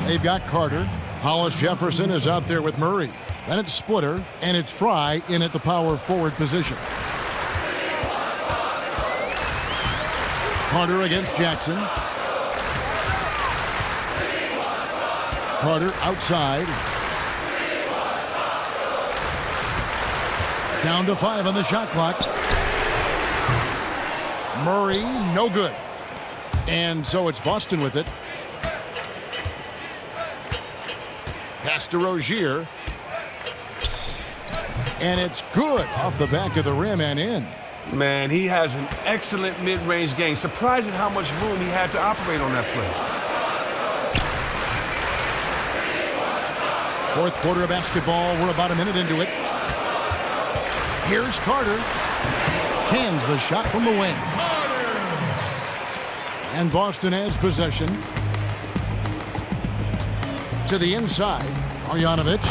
they've got Carter. Hollis Jefferson is out there with Murray. Then it's Splitter, and it's Fry in at the power forward position. Carter against Jackson. Carter outside. Down to 5 on the shot clock. Murray, no good. And so it's Boston with it. Pass to Rozier. And it's good off the back of the rim and in. Man, he has an excellent mid-range game. Surprising how much room he had to operate on that play. Fourth quarter of basketball. We're about a minute into it. Here's Carter. Cans the shot from the wing. And Boston has possession. To the inside. Marjanovic.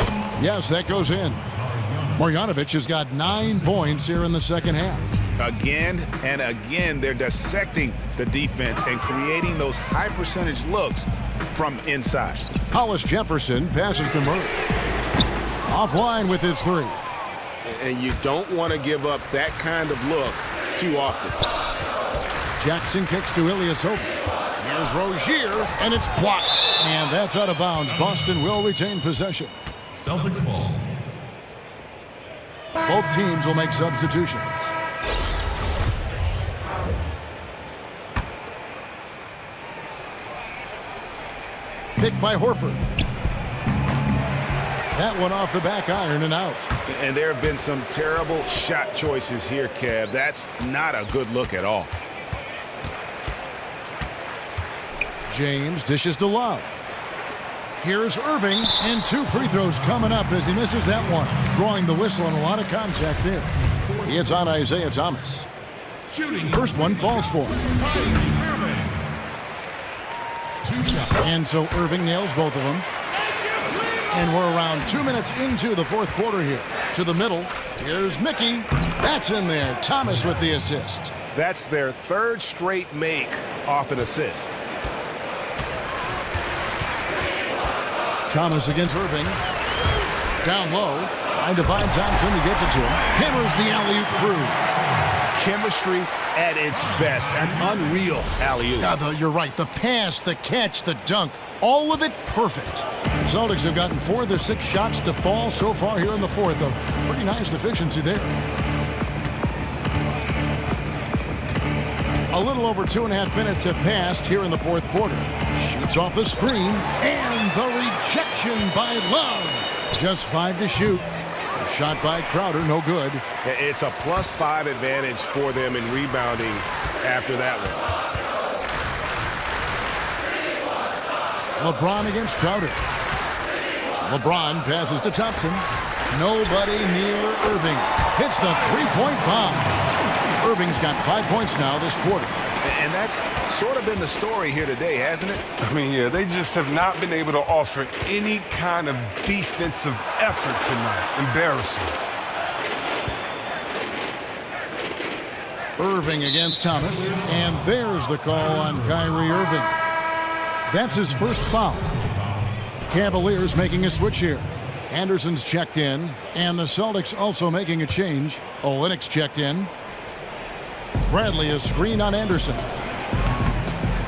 Yes, that goes in. Marjanovic has got 9 points here in the second half. Again and again, they're dissecting the defense and creating those high percentage looks from inside. Hollis Jefferson passes to Murray. Offline with his 3. And you don't want to give up that kind of look too often. Jackson kicks to Ilyasova. Here's Rozier, and it's blocked. And that's out of bounds. Boston will retain possession. Celtics ball. Both teams will make substitutions. Picked by Horford. That one off the back iron and out. And there have been some terrible shot choices here, Kev. That's not a good look at all. James dishes to Love. Here's Irving, and 2 free throws coming up as he misses that one. Drawing the whistle and a lot of contact there. It's on Isaiah Thomas. First one falls for him. And so Irving nails both of them. And we're around 2 minutes into the fourth quarter here. To the middle, here's Mickey. That's in there. Thomas with the assist. That's their 3rd straight make off an assist. Thomas against Irving. Down low. Trying to find Thompson. He gets it to him. Hammers the alley-oop through. Chemistry at its best. An unreal alley-oop. You're right. The pass, the catch, the dunk. All of it perfect. The Celtics have gotten 4 of their 6 shots to fall so far here in the fourth. A pretty nice efficiency there. A little over 2.5 minutes have passed here in the fourth quarter. Shoots off the screen, and the rejection by Love. Just 5 to shoot. A shot by Crowder, no good. It's a +5 advantage for them in rebounding after that one. LeBron against Crowder. LeBron passes to Thompson. Nobody near Irving. Hits the three-point bomb. Irving's got 5 points now this quarter. And that's sort of been the story here today, hasn't it? I mean, yeah, they just have not been able to offer any kind of defensive effort tonight. Embarrassing. Irving against Thomas. And there's the call on Kyrie Irving. That's his first foul. Cavaliers making a switch here. Anderson's checked in, and the Celtics also making a change. Olynyk's checked in. Bradley is screen on Anderson.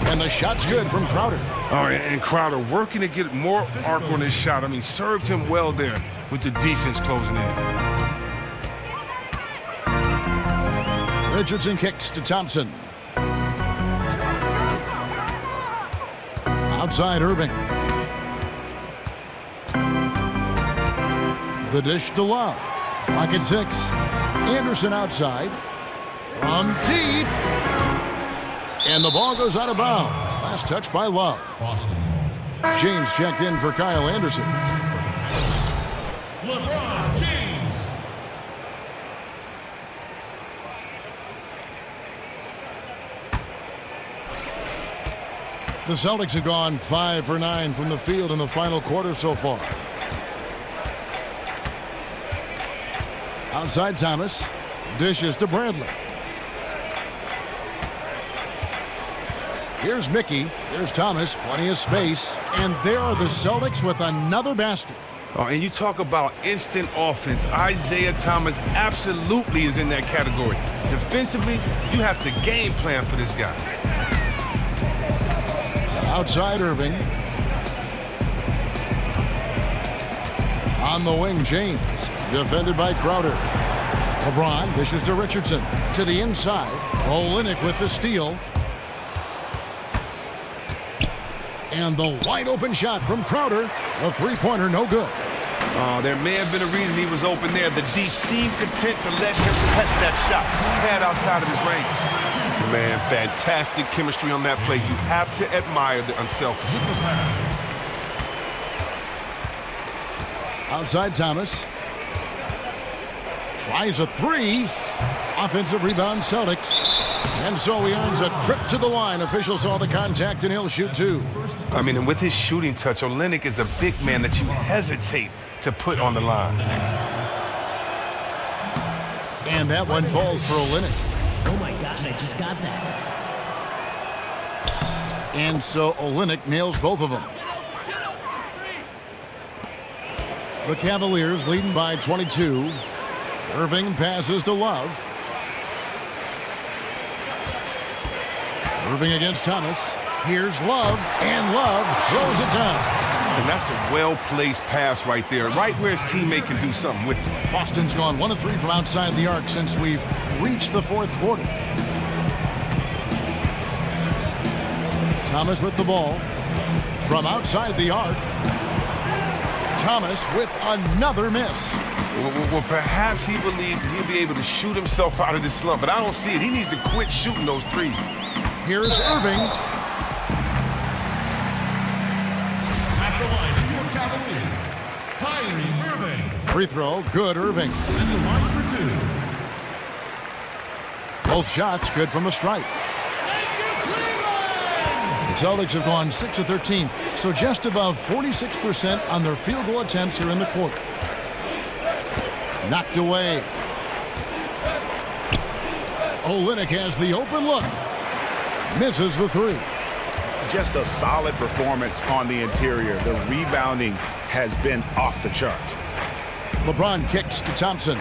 And the shot's good from Crowder. Oh, and Crowder working to get more arc on his shot. I mean, served him well there with the defense closing in. Richardson kicks to Thompson. Outside Irving. The dish to Love. Clock at 6. Anderson outside. From deep. And the ball goes out of bounds. Last touch by Love. James checked in for Kyle Anderson. LeBron James. The Celtics have gone 5 for 9 from the field in the final quarter so far. Outside Thomas. Dishes to Bradley. Here's Mickey. Here's Thomas. Plenty of space. And there are the Celtics with another basket. Oh, and you talk about instant offense. Isaiah Thomas absolutely is in that category. Defensively, you have to game plan for this guy. Outside Irving. On the wing, James. Defended by Crowder. LeBron dishes to Richardson. To the inside. Olynyk with the steal. And the wide open shot from Crowder. A three-pointer, no good. There may have been a reason he was open there. The D seemed content to let him test that shot. Tad outside of his range. Man, fantastic chemistry on that play. You have to admire the unselfishness. Outside Thomas. Tries a three. Offensive rebound Celtics. And so he earns a trip to the line. Officials saw the contact and he'll shoot two. I mean, and with his shooting touch, Olynyk is a big man that you hesitate to put on the line. And that one falls for Olynyk. Oh my gosh, I just got that. And so Olynyk nails both of them. The Cavaliers leading by 22. Irving passes to Love. Irving against Thomas. Here's Love, and Love throws it down. And that's a well-placed pass right there, right where his teammate can do something with it. Boston's gone 1 of 3 from outside the arc since we've reached the fourth quarter. Thomas with the ball. From outside the arc. Thomas with another miss. Well, perhaps he believes that he'll be able to shoot himself out of this slump, but I don't see it. He needs to quit shooting those threes. Here's Irving. At the line for Cavaliers, Kyrie Irving. Free throw, good Irving. And the line for 2. Both shots good from the stripe. The Celtics have gone 6 of 13, so just above 46% on their field goal attempts here in the quarter. Knocked away. Olynyk has the open look. Misses the three. Just a solid performance on the interior. The rebounding has been off the chart. LeBron kicks to Thompson.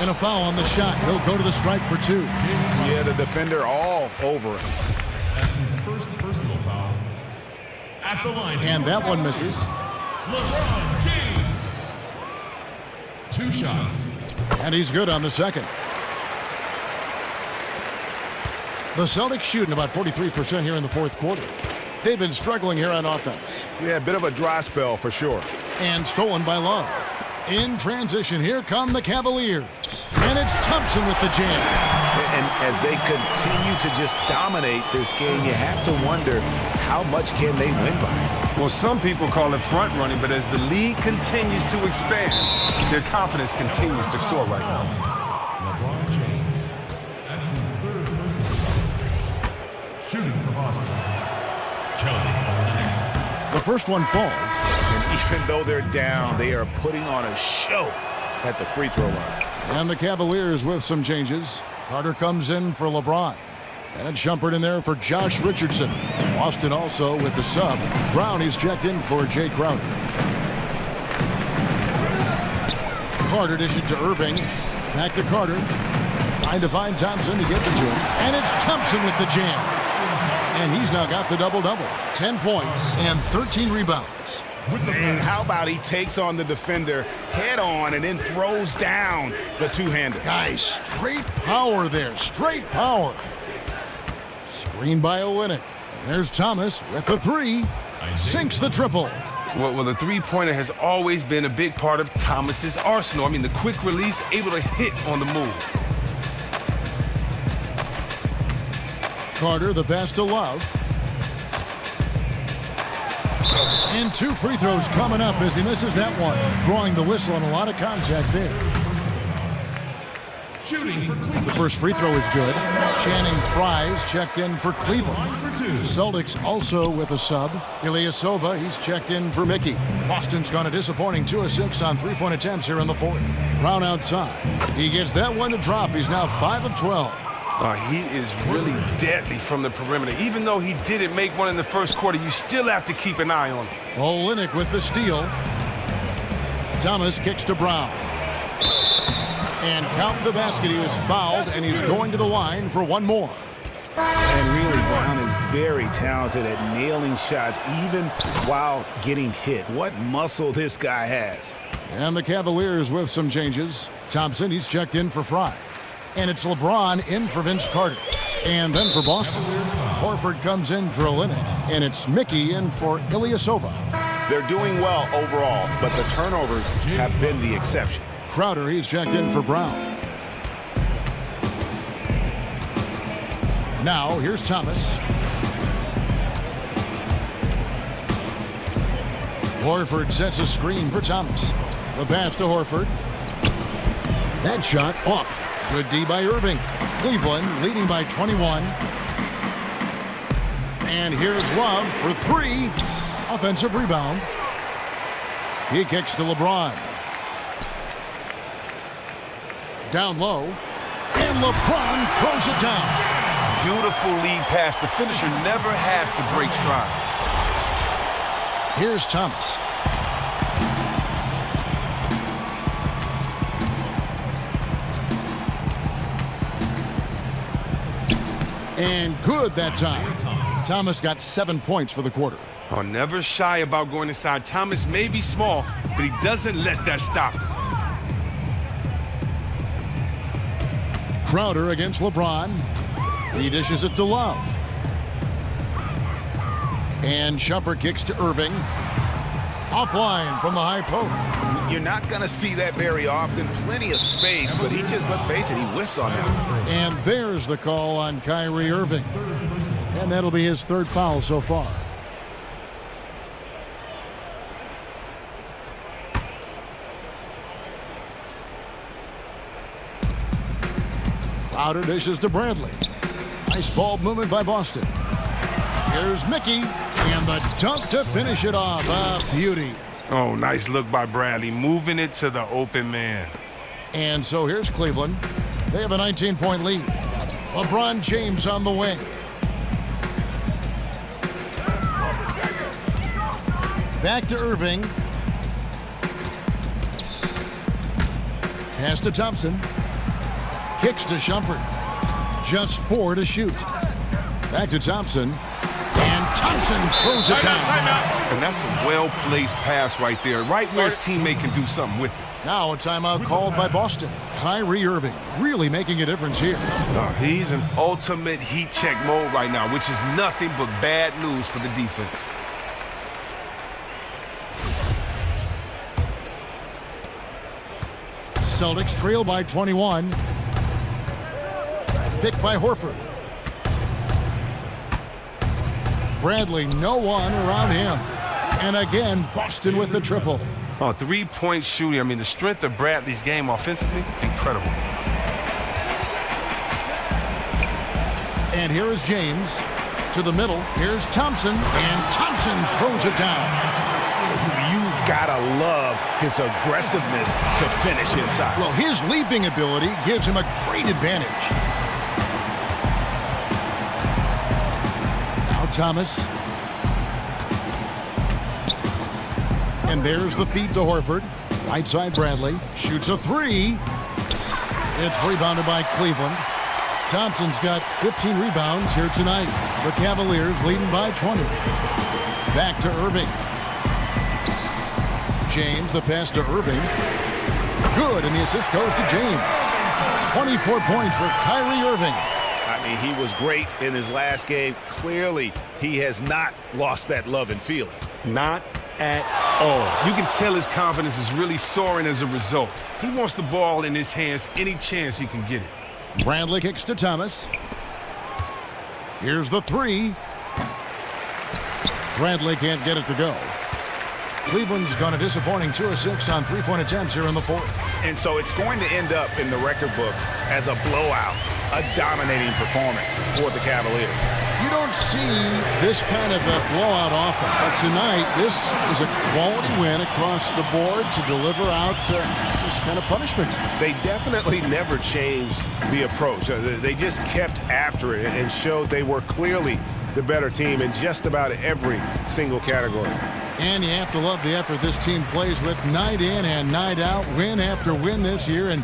And a foul on the shot. He'll go to the stripe for 2. Yeah, the defender all over him. That's his first personal foul. At the line. And that one misses. LeBron James. 2 shots. And he's good on the second. The Celtics shooting about 43% here in the fourth quarter. They've been struggling here on offense. Yeah, a bit of a dry spell for sure. And stolen by Love. In transition, here come the Cavaliers. And it's Thompson with the jam. And as they continue to just dominate this game, you have to wonder how much can they win by. Well, some people call it front running, but as the league continues to expand, their confidence continues to soar right now. LeBron James. That's his 3rd personal foul. Shooting for Boston. Kelly Olynyk. The first one falls. And even though they're down, they are putting on a show at the free throw line. And the Cavaliers with some changes. Carter comes in for LeBron. And it's Shumpert in there for Josh Richardson. Boston also with the sub. Brown, he's checked in for Jay Crowder. Carter dishes to Irving. Back to Carter. Trying to find Thompson. He gets it to him. And it's Thompson with the jam. And he's now got the double-double. 10 points and 13 rebounds. And how about he takes on the defender head on and then throws down the two-hander. Guys, straight power there. Straight power. Screen by Olynyk. There's Thomas with the 3. Sinks the triple. Well, the three-pointer has always been a big part of Thomas's arsenal. I mean, the quick release, able to hit on the move. Carter, the pass to Love. And 2 free throws coming up as he misses that one. Drawing the whistle and a lot of contact there. Shooting for Cleveland. The first free throw is good. Channing Frye's checked in for Cleveland. Celtics also with a sub. Ilyasova, he's checked in for Mickey. Boston's gone a disappointing 2 of 6 on 3-point attempts here in the fourth. Brown outside. He gets that one to drop. He's now 5 of 12. He is really deadly from the perimeter. Even though he didn't make one in the first quarter, you still have to keep an eye on him. Olynyk with the steal. Thomas kicks to Brown. And count the basket. He was fouled, and he's going to the line for one more. And really, Brown is very talented at nailing shots, even while getting hit. What muscle this guy has. And the Cavaliers with some changes. Thompson, he's checked in for Frye. And it's LeBron in for Vince Carter. And then for Boston, Horford comes in for Olynyk. And it's Mickey in for Ilyasova. They're doing well overall, but the turnovers have been the exception. Crowder, he's checked in for Brown. Now, here's Thomas. Horford sets a screen for Thomas. The pass to Horford. That shot off. Good D by Irving. Cleveland leading by 21. And here's Love for 3. Offensive rebound. He kicks to LeBron. Down low. And LeBron throws it down. Beautiful lead pass. The finisher never has to break stride. Here's Thomas. And good that time. Thomas got 7 points for the quarter. Never shy about going inside. Thomas may be small, but he doesn't let that stop him. Crowder against LeBron. He dishes it to Love. And Shumpert kicks to Irving. Offline from the high post. You're not going to see that very often. Plenty of space, but he just, let's face it, he whiffs on that. And there's the call on Kyrie Irving. And that'll be his 3rd foul so far. Crowder dishes to Bradley. Nice ball movement by Boston. Here's Mickey. And the dunk to finish it off. A beauty. Oh, nice look by Bradley, moving it to the open man. And so here's Cleveland. They have a 19-point lead. LeBron James on the wing. Back to Irving. Pass to Thompson. Kicks to Shumpert. Just 4 to shoot. Back to Thompson. And Thompson throws it down. And that's a well-placed pass right there, right where his teammate can do something with it. Now a timeout called by Boston. Kyrie Irving really making a difference here. He's in ultimate heat check mode right now, which is nothing but bad news for the defense. Celtics trail by 21. Picked by Horford. Bradley, no one around him. And again, Boston with the triple. Oh, three-point shooting. I mean, the strength of Bradley's game offensively, incredible. And here is James to the middle. Here's Thompson, and Thompson throws it down. You gotta love his aggressiveness to finish inside. Well, his leaping ability gives him a great advantage. Now Thomas. And there's the feed to Horford. Right side Bradley. Shoots a three. It's rebounded by Cleveland. Thompson's got 15 rebounds here tonight. The Cavaliers leading by 20. Back to Irving. James, the pass to Irving. Good, and the assist goes to James. 24 points for Kyrie Irving. I mean, he was great in his last game. Clearly, he has not lost that love and feeling. Not at all. You can tell his confidence is really soaring as a result. He wants the ball in his hands any chance he can get it. Bradley kicks to Thomas. Here's the three. Bradley can't get it to go. Cleveland's gone a disappointing 2 of 6 on three-point attempts here in the fourth. And so it's going to end up in the record books as a blowout, a dominating performance for the Cavaliers. You don't see this kind of a blowout often. But tonight, this is a quality win across the board to deliver out this kind of punishment. They definitely never changed the approach. They just kept after it and showed they were clearly the better team in just about every single category. And you have to love the effort this team plays with night in and night out, win after win this year, and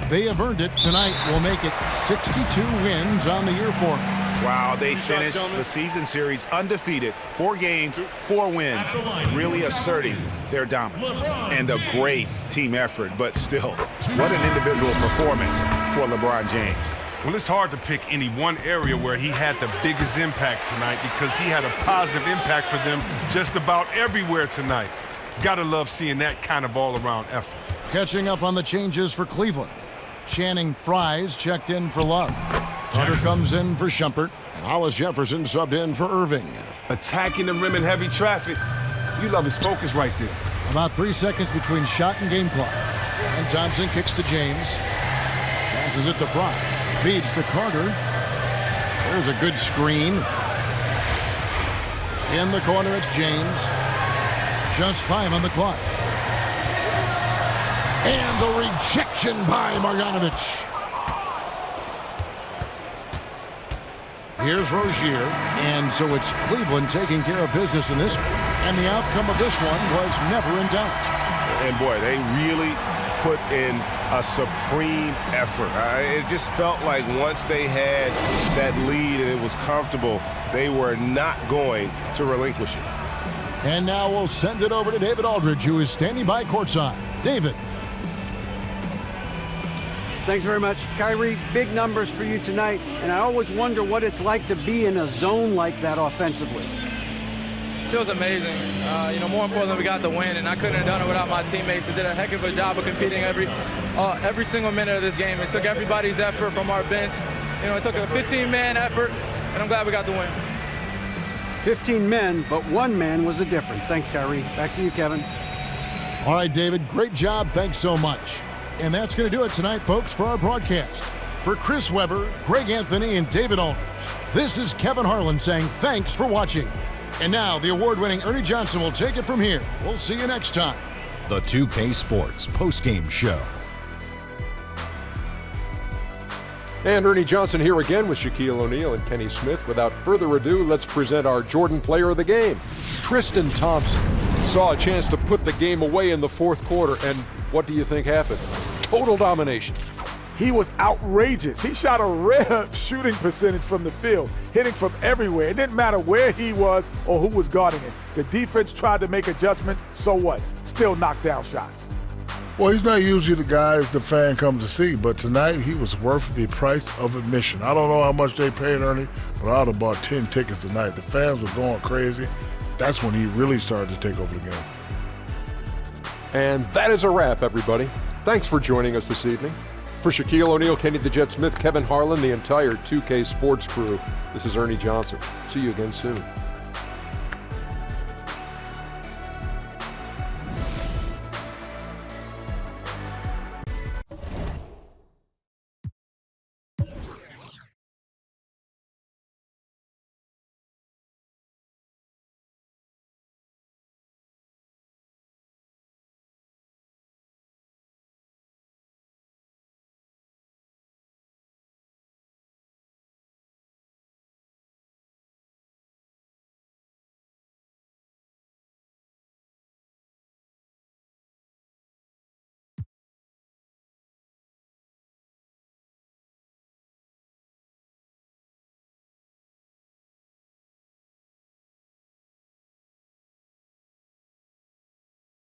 they have earned it. Tonight will make it 62 wins on the year for them. Wow, they finished the season series undefeated, 4 games, 4 wins, really asserting their dominance. And a great team effort, but still, what an individual performance for LeBron James. Well, it's hard to pick any one area where he had the biggest impact tonight because he had a positive impact for them just about everywhere tonight. Gotta love seeing that kind of all-around effort. Catching up on the changes for Cleveland. Channing Frye's checked in for Love. Hunter comes in for Shumpert. And Hollis Jefferson subbed in for Irving. Attacking the rim in heavy traffic. You love his focus right there. About 3 seconds between shot and game clock. And Thompson kicks to James. Passes it to Frye. Feeds to Carter. There's a good screen. In the corner, it's James. Just 5 on the clock. And the rejection by Marjanovic. Here's Rozier. And so it's Cleveland taking care of business in this one. And the outcome of this one was never in doubt. And boy, they really put in a supreme effort. It just felt like once they had that lead and it was comfortable, they were not going to relinquish it. And now we'll send it over to David Aldridge, who is standing by courtside. David. Thanks very much. Kyrie, big numbers for you tonight, and I always wonder what it's like to be in a zone like that offensively. It was amazing. More importantly, we got the win, and I couldn't have done it without my teammates. They did a heck of a job of competing every single minute of this game. It took everybody's effort from our bench. It took a 15-man effort, and I'm glad we got the win. 15 men, but 1 man was the difference. Thanks, Kyrie. Back to you, Kevin. All right, David, great job. Thanks so much. And that's going to do it tonight, folks, for our broadcast. For Chris Webber, Greg Anthony, and David Aldridge, this is Kevin Harlan saying thanks for watching. And now the award-winning Ernie Johnson will take it from here. We'll see you next time. The 2K Sports postgame show. And Ernie Johnson here again with Shaquille O'Neal and Kenny Smith. Without further ado, let's present our Jordan Player of the Game. Tristan Thompson saw a chance to put the game away in the fourth quarter, and what do you think happened? Total domination. he was outrageous. He shot a rare shooting percentage from the field, hitting from everywhere. It didn't matter where he was or who was guarding him. The defense tried to make adjustments, so what? Still knocked down shots. Well, he's not usually the guy the fan comes to see, but tonight he was worth the price of admission. I don't know how much they paid Ernie, but I would have bought 10 tickets tonight. The fans were going crazy. That's when he really started to take over the game. And that is a wrap, everybody. Thanks for joining us this evening. For Shaquille O'Neal, Kenny the Jet Smith, Kevin Harlan, the entire 2K Sports crew, this is Ernie Johnson. See you again soon.